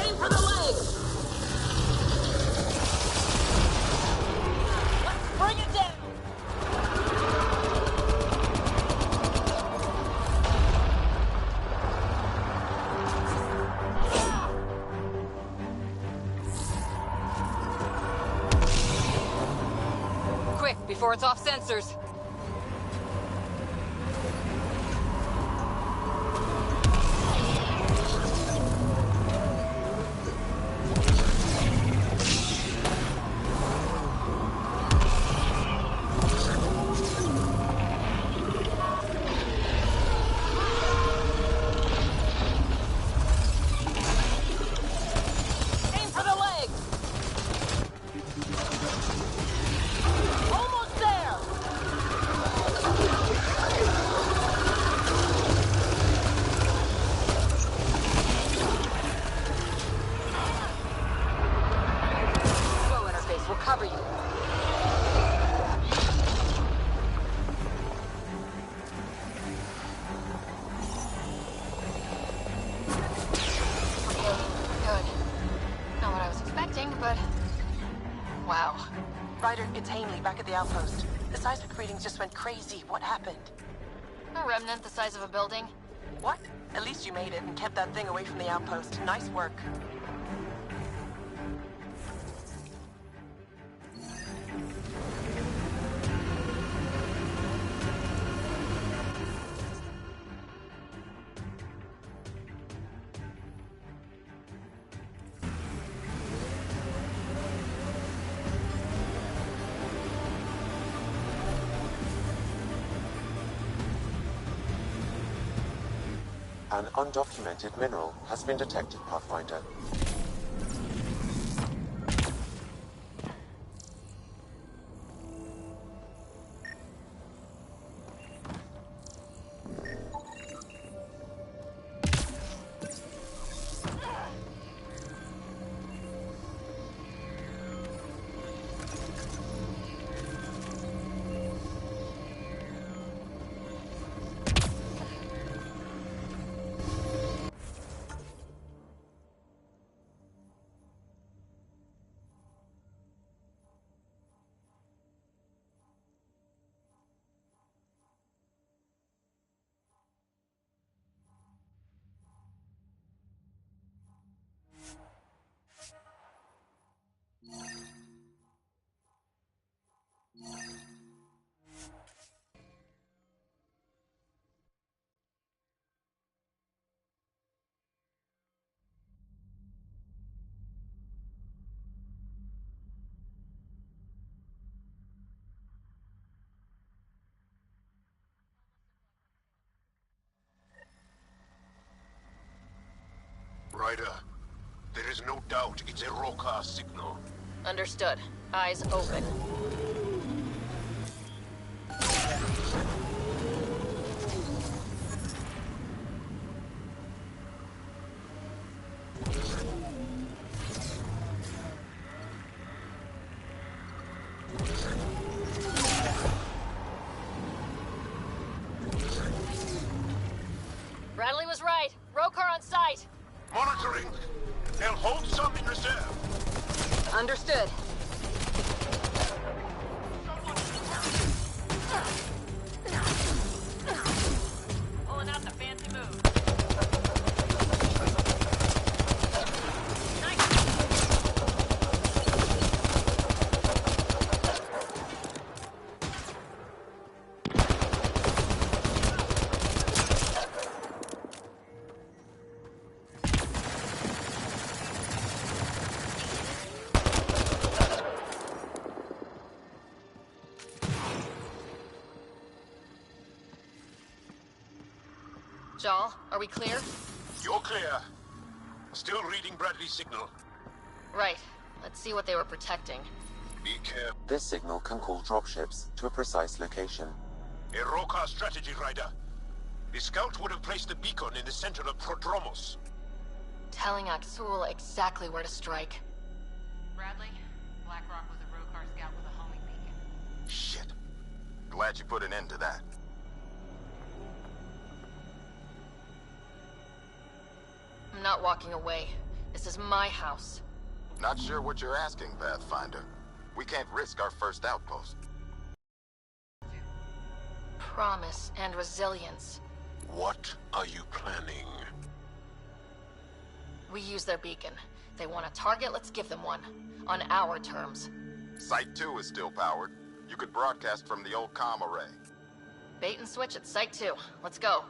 Aim for the legs! Let's bring it down! Quick, before it's off sensors. Aim for the legs! Almost there! Flow interface will cover you. Good. Not what I was expecting, but... Wow. Ryder, it's Hanley back at the outpost. The seismic readings just went crazy. What happened? A remnant the size of a building. What? At least you made it and kept that thing away from the outpost. Nice work. An undocumented mineral has been detected, Pathfinder. Ryder, there is no doubt it's a Roka signal. Understood. Eyes open. Bradley was right. Rokar on site. Monitoring. They'll hold some in reserve. Understood. Pulling out the fancy move. Jal, are we clear? You're clear. Still reading Bradley's signal. Right. Let's see what they were protecting. Be careful. This signal can call dropships to a precise location. A Rokar strategy rider. The scout would have placed the beacon in the center of Prodromos. Telling Aksul exactly where to strike. Bradley, Blackrock was a Rokar scout with a homing beacon. Shit. Glad you put an end to that. I'm not walking away. This is my house. Not sure what you're asking, Pathfinder. We can't risk our first outpost. Promise and resilience. What are you planning? We use their beacon. They want a target, let's give them one. On our terms. Site 2 is still powered. You could broadcast from the old comm array. Bait and switch at Site 2. Let's go.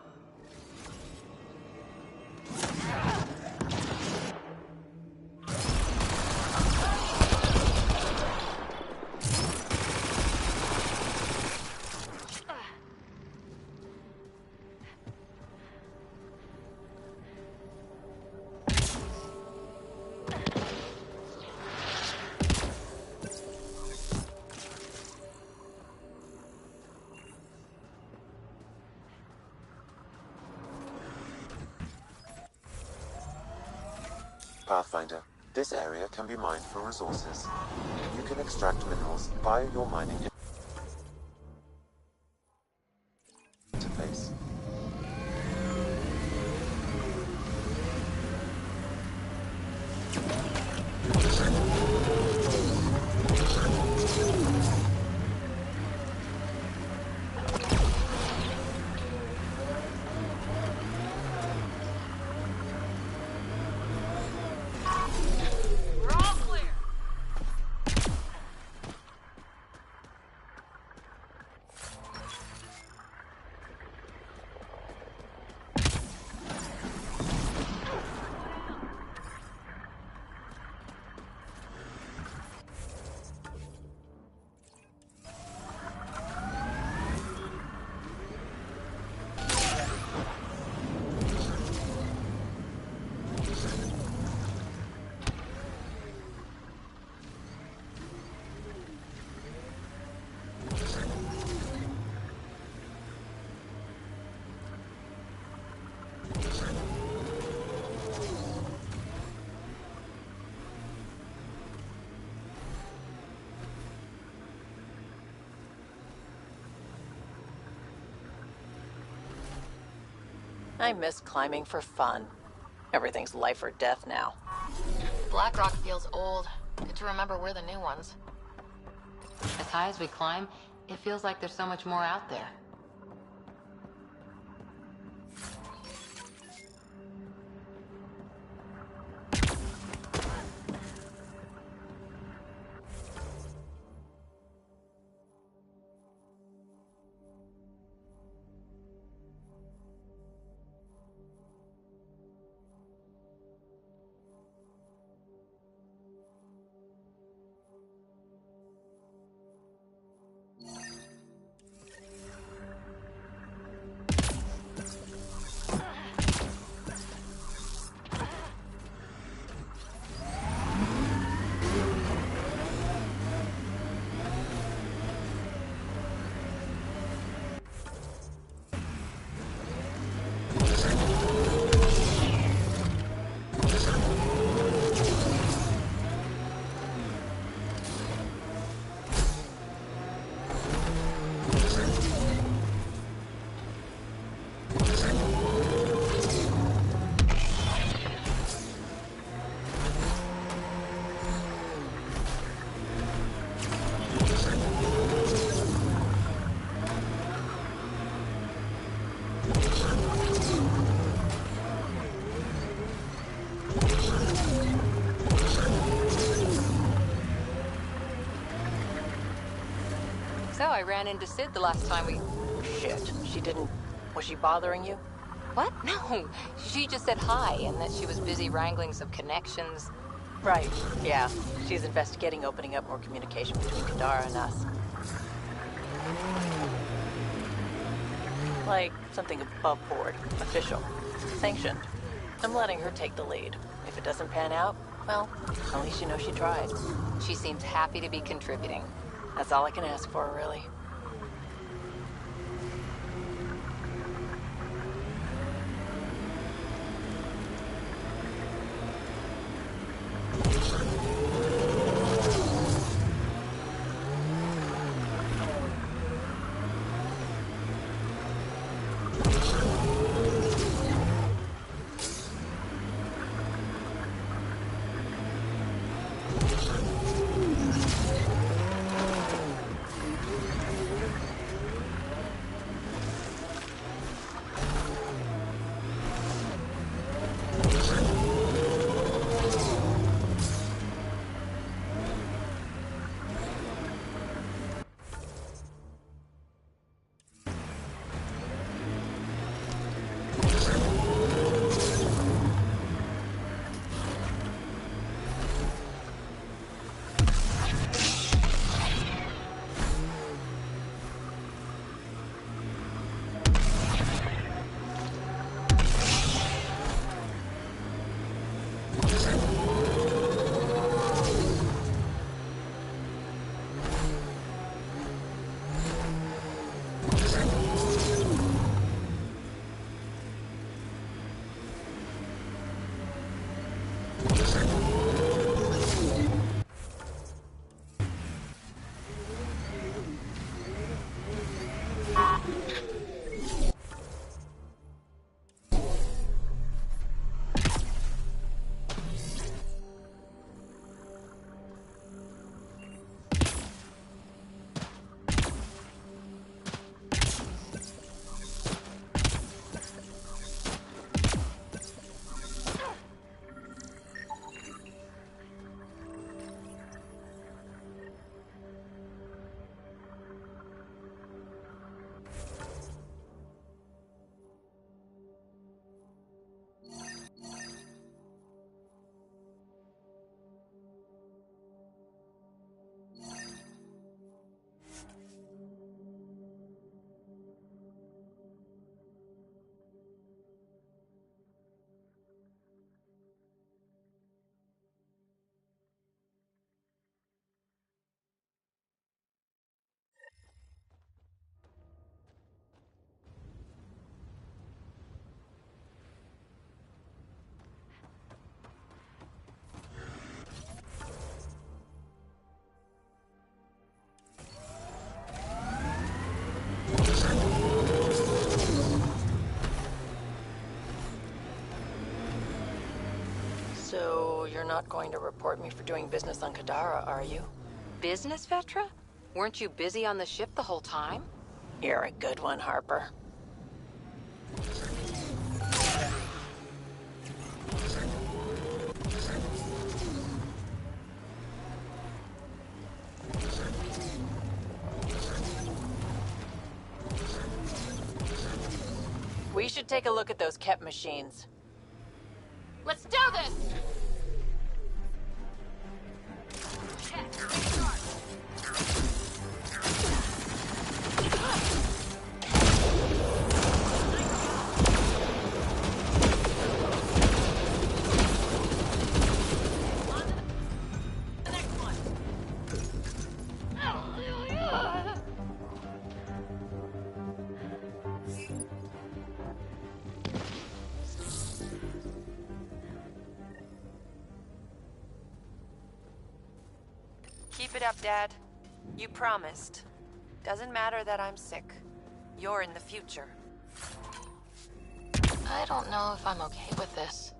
Pathfinder, this area can be mined for resources. You can extract minerals via your mining interface. I miss climbing for fun. Everything's life or death now. Blackrock feels old. Good to remember we're the new ones. As high as we climb, it feels like there's so much more out there. I ran into Sid the last time we... Shit. She didn't... Was she bothering you? What? No. She just said hi and that she was busy wrangling some connections. Right. Yeah. She's investigating opening up more communication between Kadara and us. Like something above board, official, sanctioned. I'm letting her take the lead. If it doesn't pan out, well, at least you know she tried. She seems happy to be contributing. That's all I can ask for, really. So, you're not going to report me for doing business on Kadara, are you? Business, Vetra? Weren't you busy on the ship the whole time? You're a good one, Harper. We should take a look at those Kep machines. Let's do this! Keep it up, Dad. You promised. Doesn't matter that I'm sick. You're in the future. I don't know if I'm okay with this.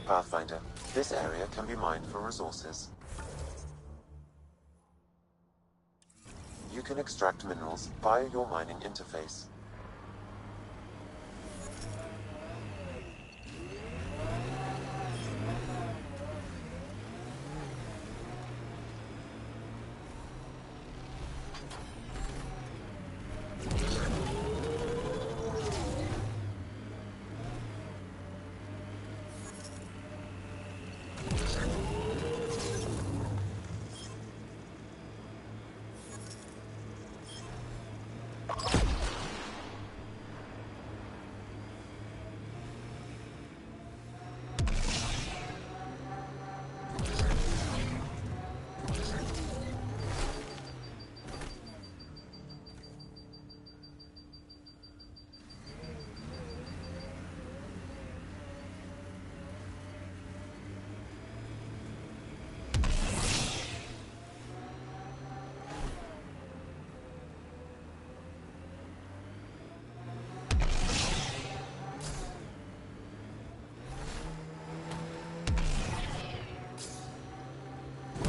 Pathfinder. This area can be mined for resources. You can extract minerals via your mining interface.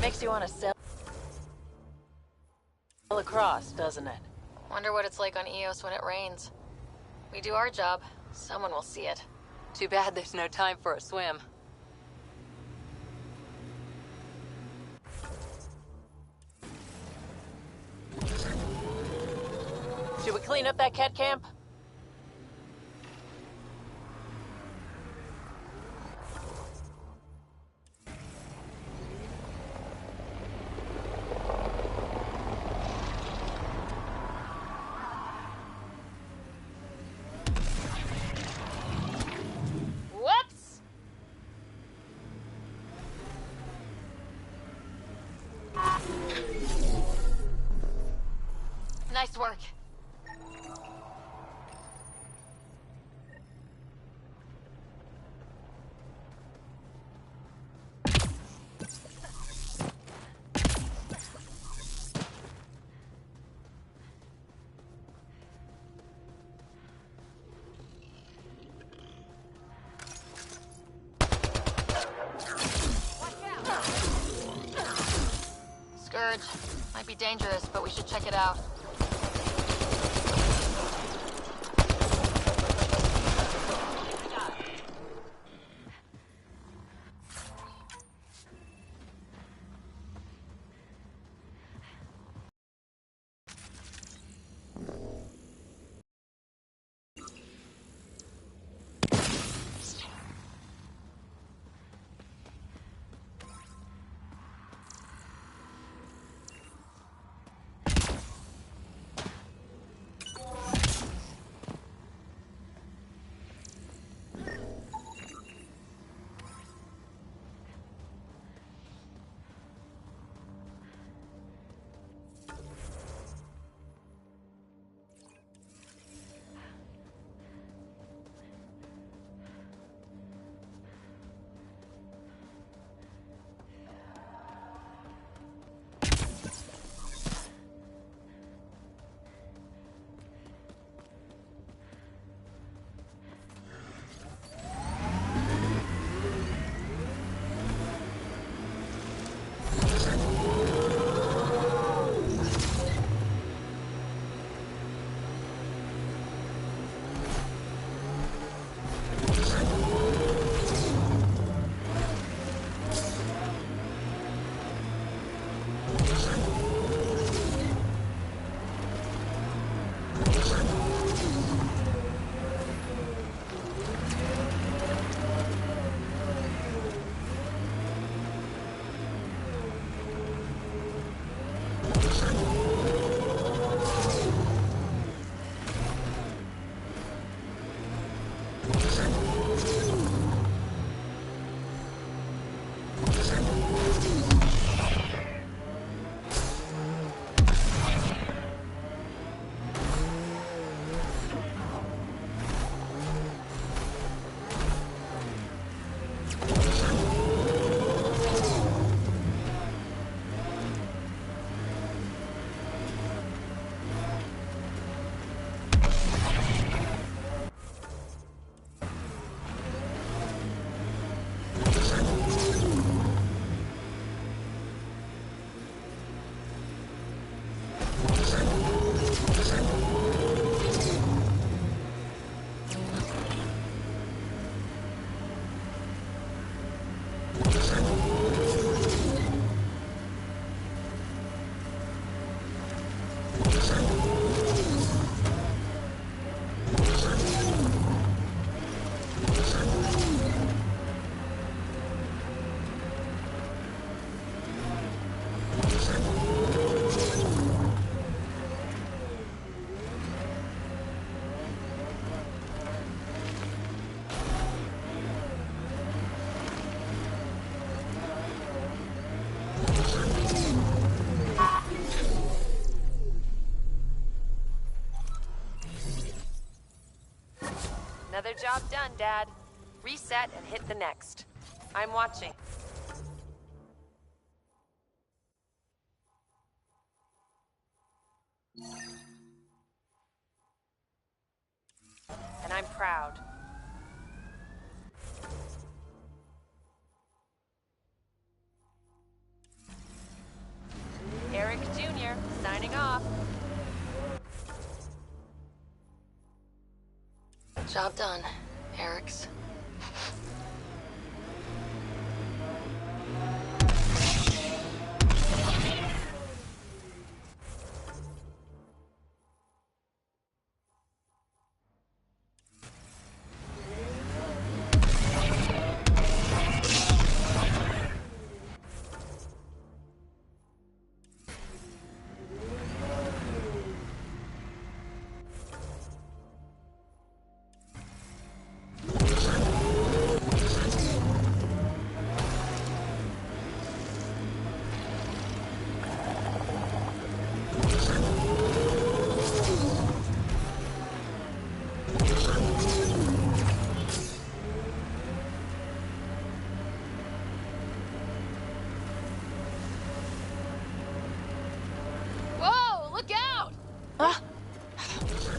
Makes you want to sail across, doesn't it? Wonder what it's like on Eos when it rains. We do our job, someone will see it. Too bad there's no time for a swim. Should we clean up that cat camp? Whoops! Nice work. Scourge. Might be dangerous, but we should check it out. Job done, Dad. Reset and hit the next. I'm watching. And I'm proud. Eric Jr. signing off. Job done, Eric's.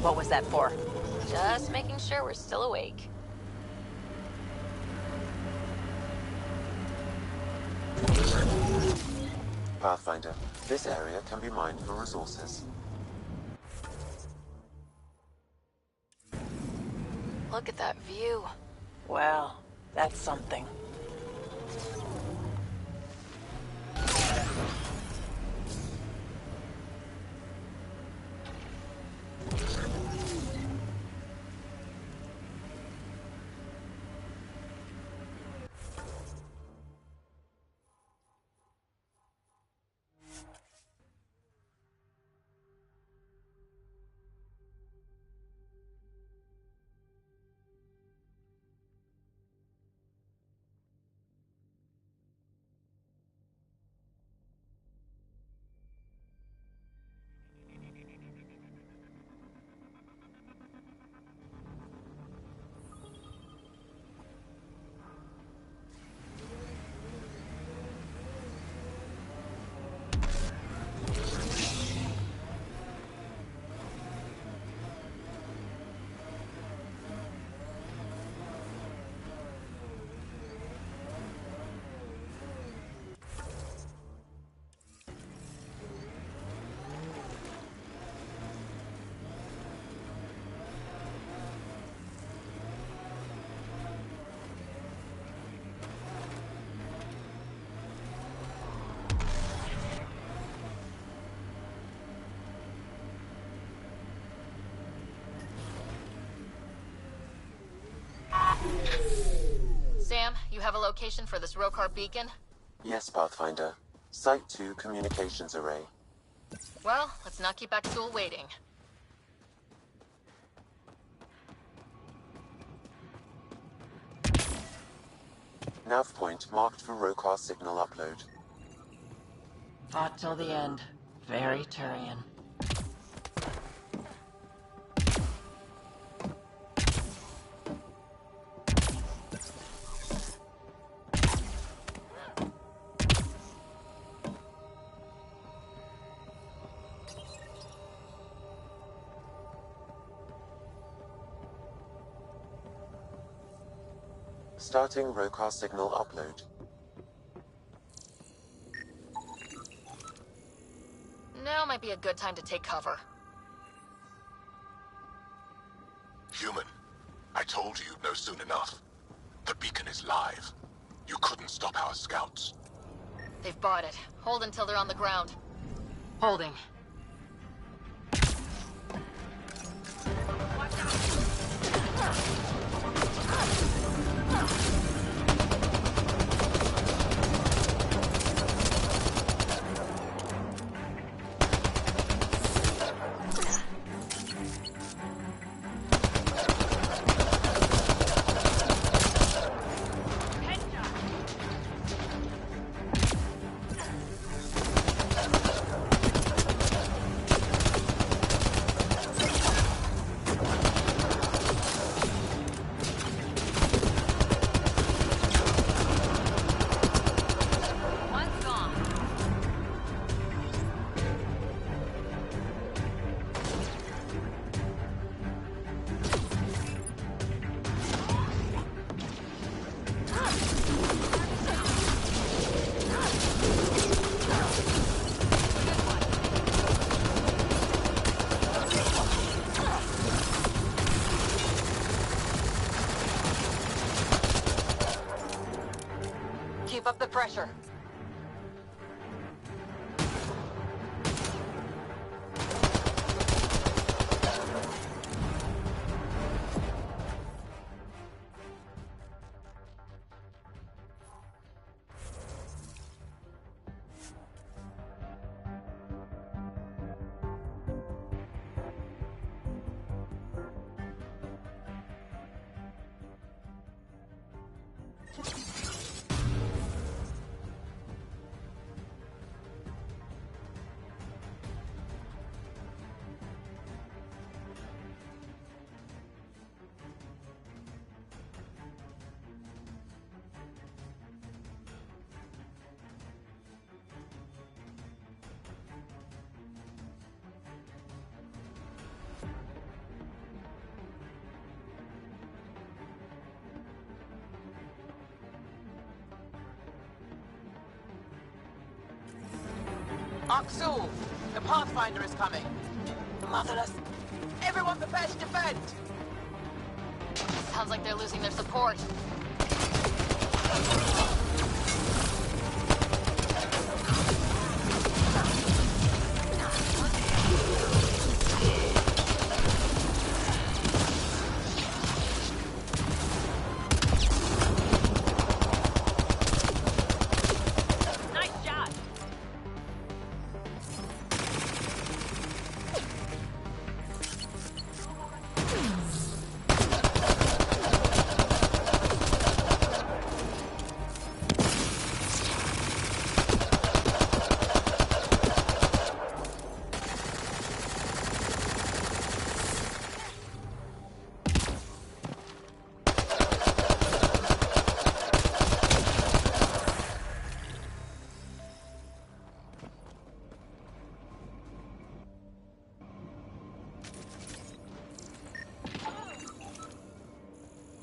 What was that for? Just making sure we're still awake. Pathfinder, this area can be mined for resources. Look at that view. Well, that's something. Sam, you have a location for this Rokar beacon? Yes, Pathfinder. Site 2 communications array. Well, let's not keep Axul waiting. Nav point marked for Rokar signal upload. Fought till the end. Very Turian. Starting Rokar signal upload. Now might be a good time to take cover. Human, I told you you'd know soon enough. The beacon is live. You couldn't stop our scouts. They've bought it. Hold until they're on the ground. Holding. Aksul, the Pathfinder is coming. Motherless. Everyone prepare to defend! Sounds like they're losing their support.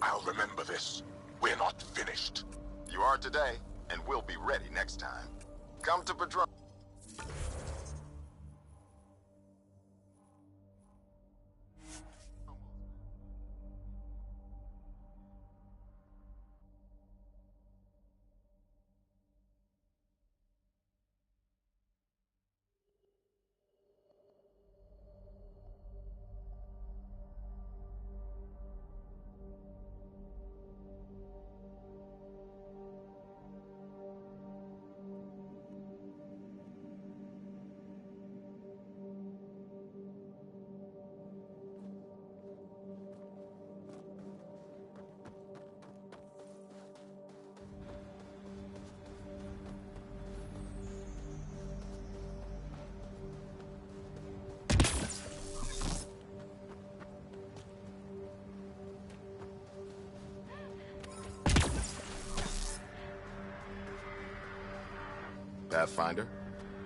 I'll remember this. We're not finished. You are today, and we'll be ready next time. Come to patrol. Pathfinder?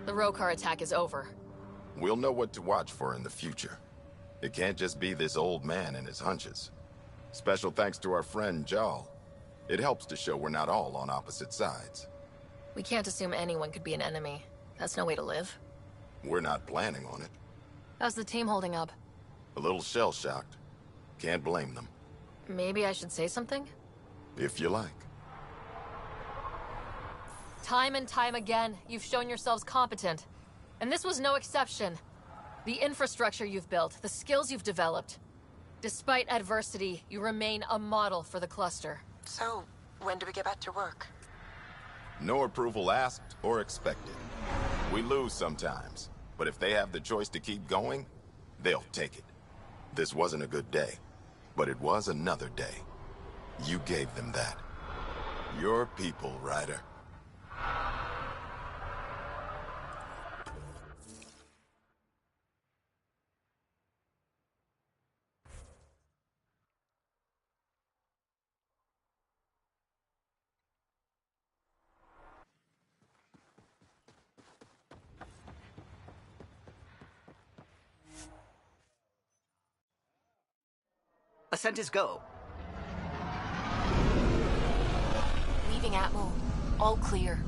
The Rokar attack is over. We'll know what to watch for in the future. It can't just be this old man and his hunches. Special thanks to our friend Jal. It helps to show we're not all on opposite sides. We can't assume anyone could be an enemy. That's no way to live. We're not planning on it. How's the team holding up? A little shell-shocked. Can't blame them. Maybe I should say something? If you like. Time and time again, you've shown yourselves competent. And this was no exception. The infrastructure you've built, the skills you've developed. Despite adversity, you remain a model for the cluster. So, when do we get back to work? No approval asked or expected. We lose sometimes, but if they have the choice to keep going, they'll take it. This wasn't a good day, but it was another day. You gave them that. Your people, Ryder. Ascent is go. Leaving Atmo. All clear.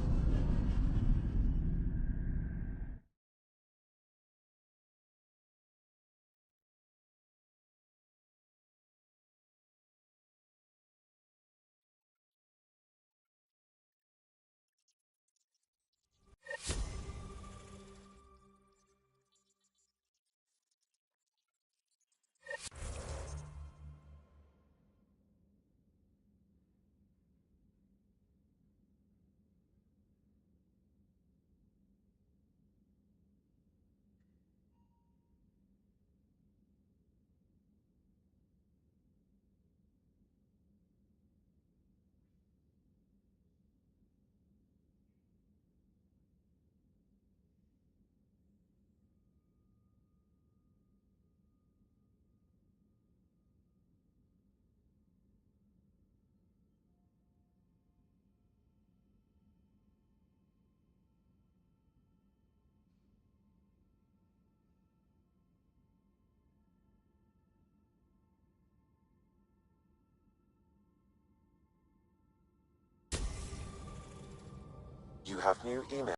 You have new email,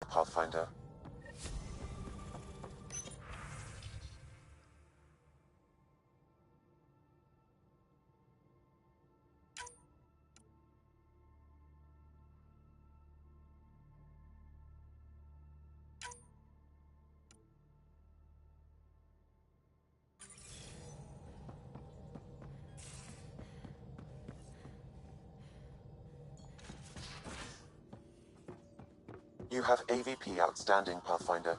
Pathfinder. You have AVP outstanding, Pathfinder.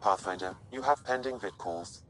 Pathfinder, you have pending vid calls.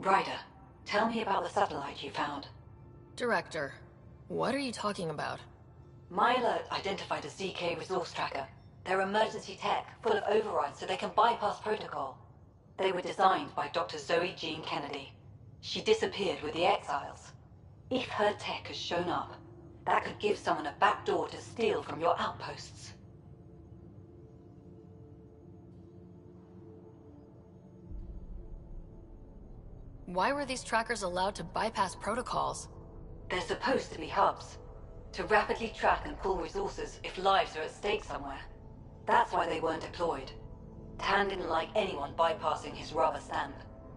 Ryder, tell me about the satellite you found. Director, what are you talking about? My alert identified a ZK resource tracker. They're emergency tech, full of overrides so they can bypass protocol. They were designed by Dr. Zoe Jean Kennedy. She disappeared with the Exiles. If her tech has shown up, that could give someone a backdoor to steal from your outposts. Why were these trackers allowed to bypass protocols? They're supposed to be hubs, to rapidly track and pull resources if lives are at stake somewhere. That's why they weren't deployed. Tan didn't like anyone bypassing his rubber stamp.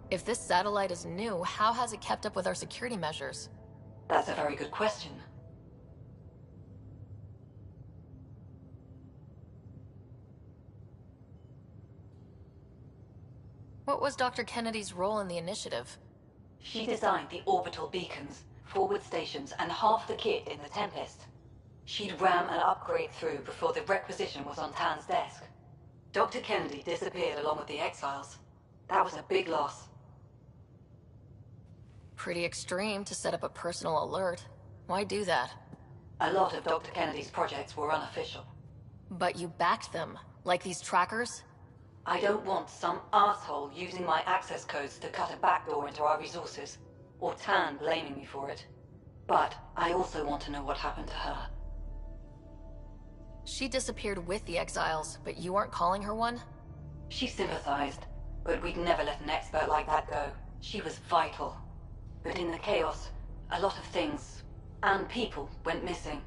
If this satellite is new, how has it kept up with our security measures? That's a very good question. What was Dr. Kennedy's role in the initiative? She designed the orbital beacons, forward stations, and half the kit in the Tempest. She'd ram an upgrade through before the requisition was on Tan's desk. Dr. Kennedy disappeared along with the Exiles. That was a big loss. Pretty extreme to set up a personal alert. Why do that? A lot of Dr. Kennedy's projects were unofficial. But you backed them, like these trackers? I don't want some asshole using my access codes to cut a backdoor into our resources, or Tan blaming me for it. But I also want to know what happened to her. She disappeared with the Exiles, but you aren't calling her one? She sympathized, but we'd never let an expert like that go. She was vital. But in the chaos, a lot of things, and people, went missing.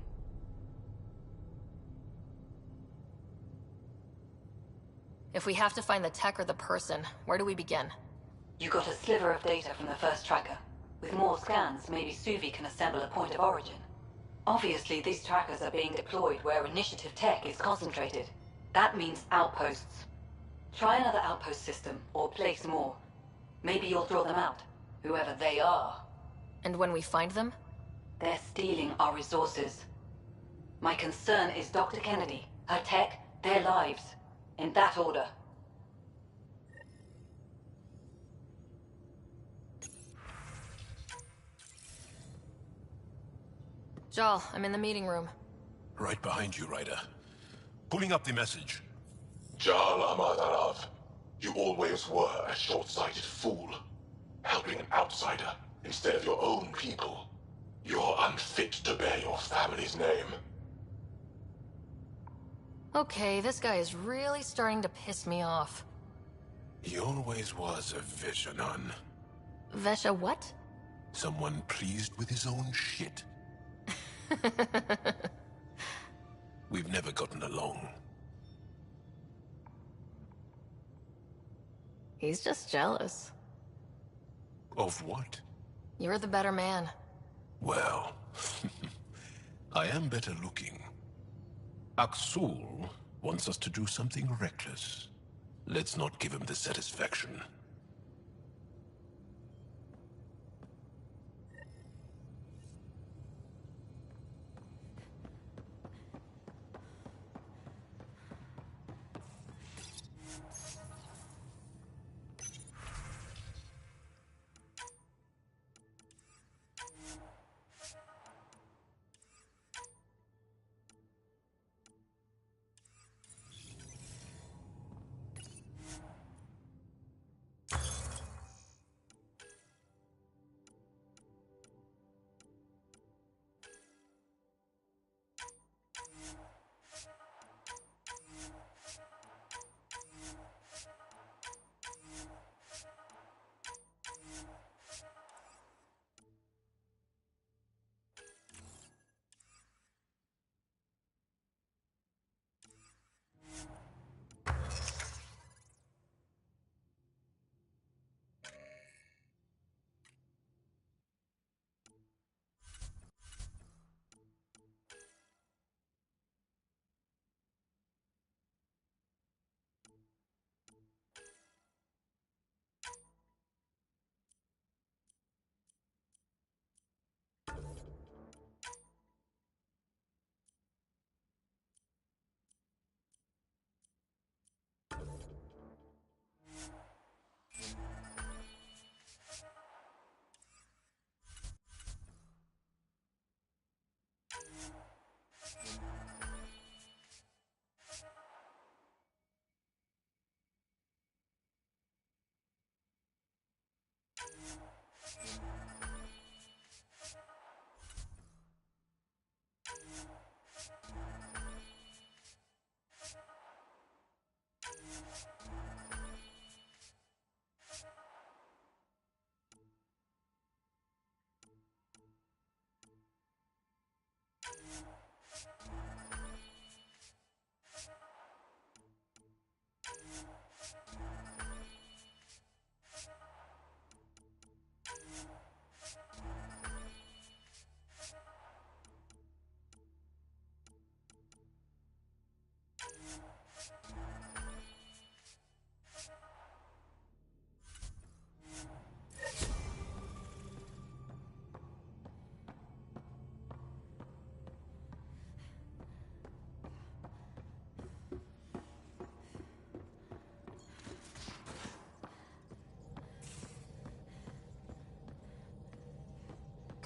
If we have to find the tech or the person, where do we begin? You got a sliver of data from the first tracker. With more scans, maybe Suvi can assemble a point of origin. Obviously, these trackers are being deployed where initiative tech is concentrated. That means outposts. Try another outpost system, or place more. Maybe you'll draw them out, whoever they are. And when we find them? They're stealing our resources. My concern is Dr. Kennedy, her tech, their lives. In that order. Jal, I'm in the meeting room. Right behind you, Ryder. Pulling up the message. Jal Amadarav, you always were a short-sighted fool. Helping an outsider instead of your own people. You're unfit to bear your family's name. Okay, this guy is really starting to piss me off. He always was a Veshanon. Vesha what? Someone pleased with his own shit. We've never gotten along. He's just jealous. Of what? You're the better man. Well, I am better looking. Aksul wants us to do something reckless. Let's not give him the satisfaction.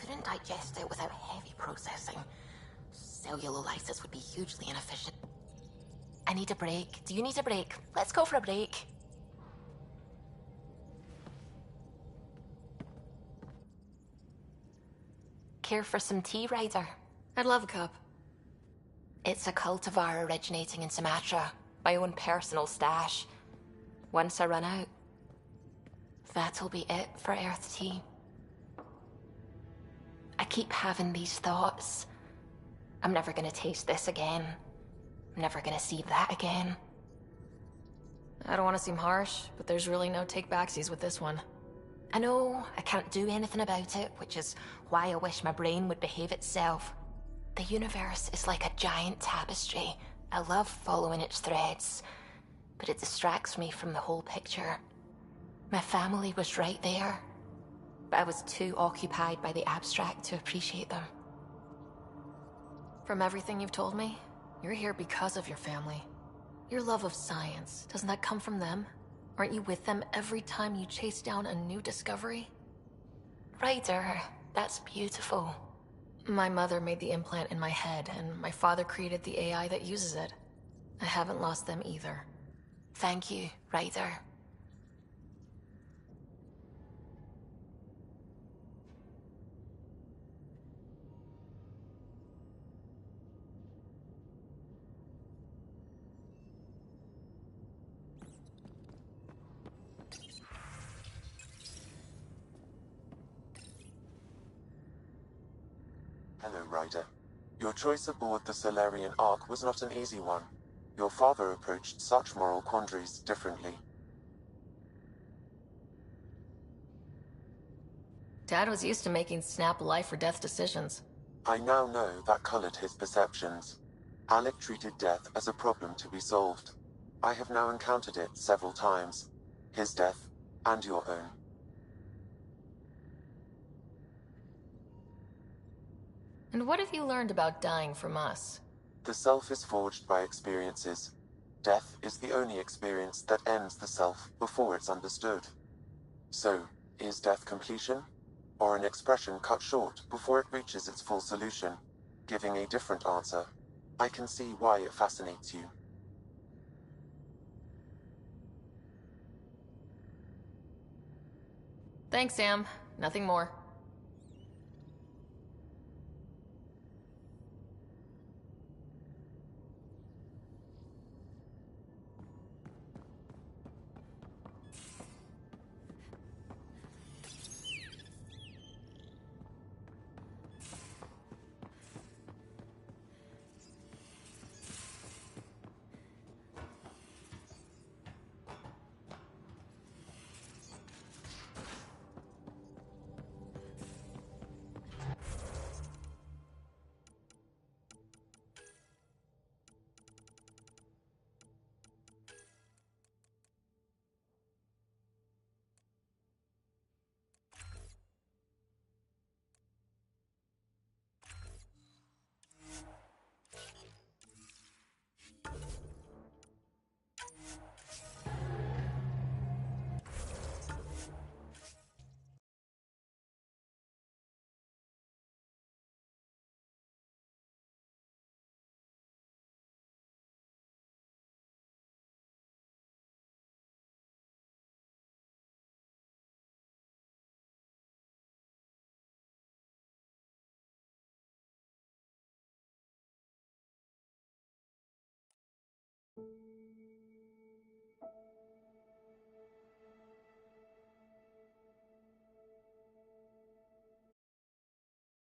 Couldn't digest it without heavy processing. Cellular lysis would be hugely inefficient. I need a break. Do you need a break? Let's go for a break. Care for some tea, Ryder? I'd love a cup. It's a cultivar originating in Sumatra. My own personal stash. Once I run out, that'll be it for Earth tea. I keep having these thoughts. I'm never gonna taste this again. I'm never gonna see that again. I don't want to seem harsh, but there's really no take-backsies with this one. I know I can't do anything about it, which is why I wish my brain would behave itself. The universe is like a giant tapestry. I love following its threads, but it distracts me from the whole picture. My family was right there, but I was too occupied by the abstract to appreciate them. From everything you've told me, you're here because of your family. Your love of science, doesn't that come from them? Aren't you with them every time you chase down a new discovery? Ryder, that's beautiful. My mother made the implant in my head, and my father created the AI that uses it. I haven't lost them either. Thank you, Ryder. Hello, Ryder. Your choice aboard the Solarian Ark was not an easy one. Your father approached such moral quandaries differently. Dad was used to making snap life or death decisions. I now know that colored his perceptions. Alec treated death as a problem to be solved. I have now encountered it several times. His death, and your own. And what have you learned about dying from us? The self is forged by experiences. Death is the only experience that ends the self before it's understood. So, is death completion? Or an expression cut short before it reaches its full solution, giving a different answer? I can see why it fascinates you. Thanks, Sam. Nothing more.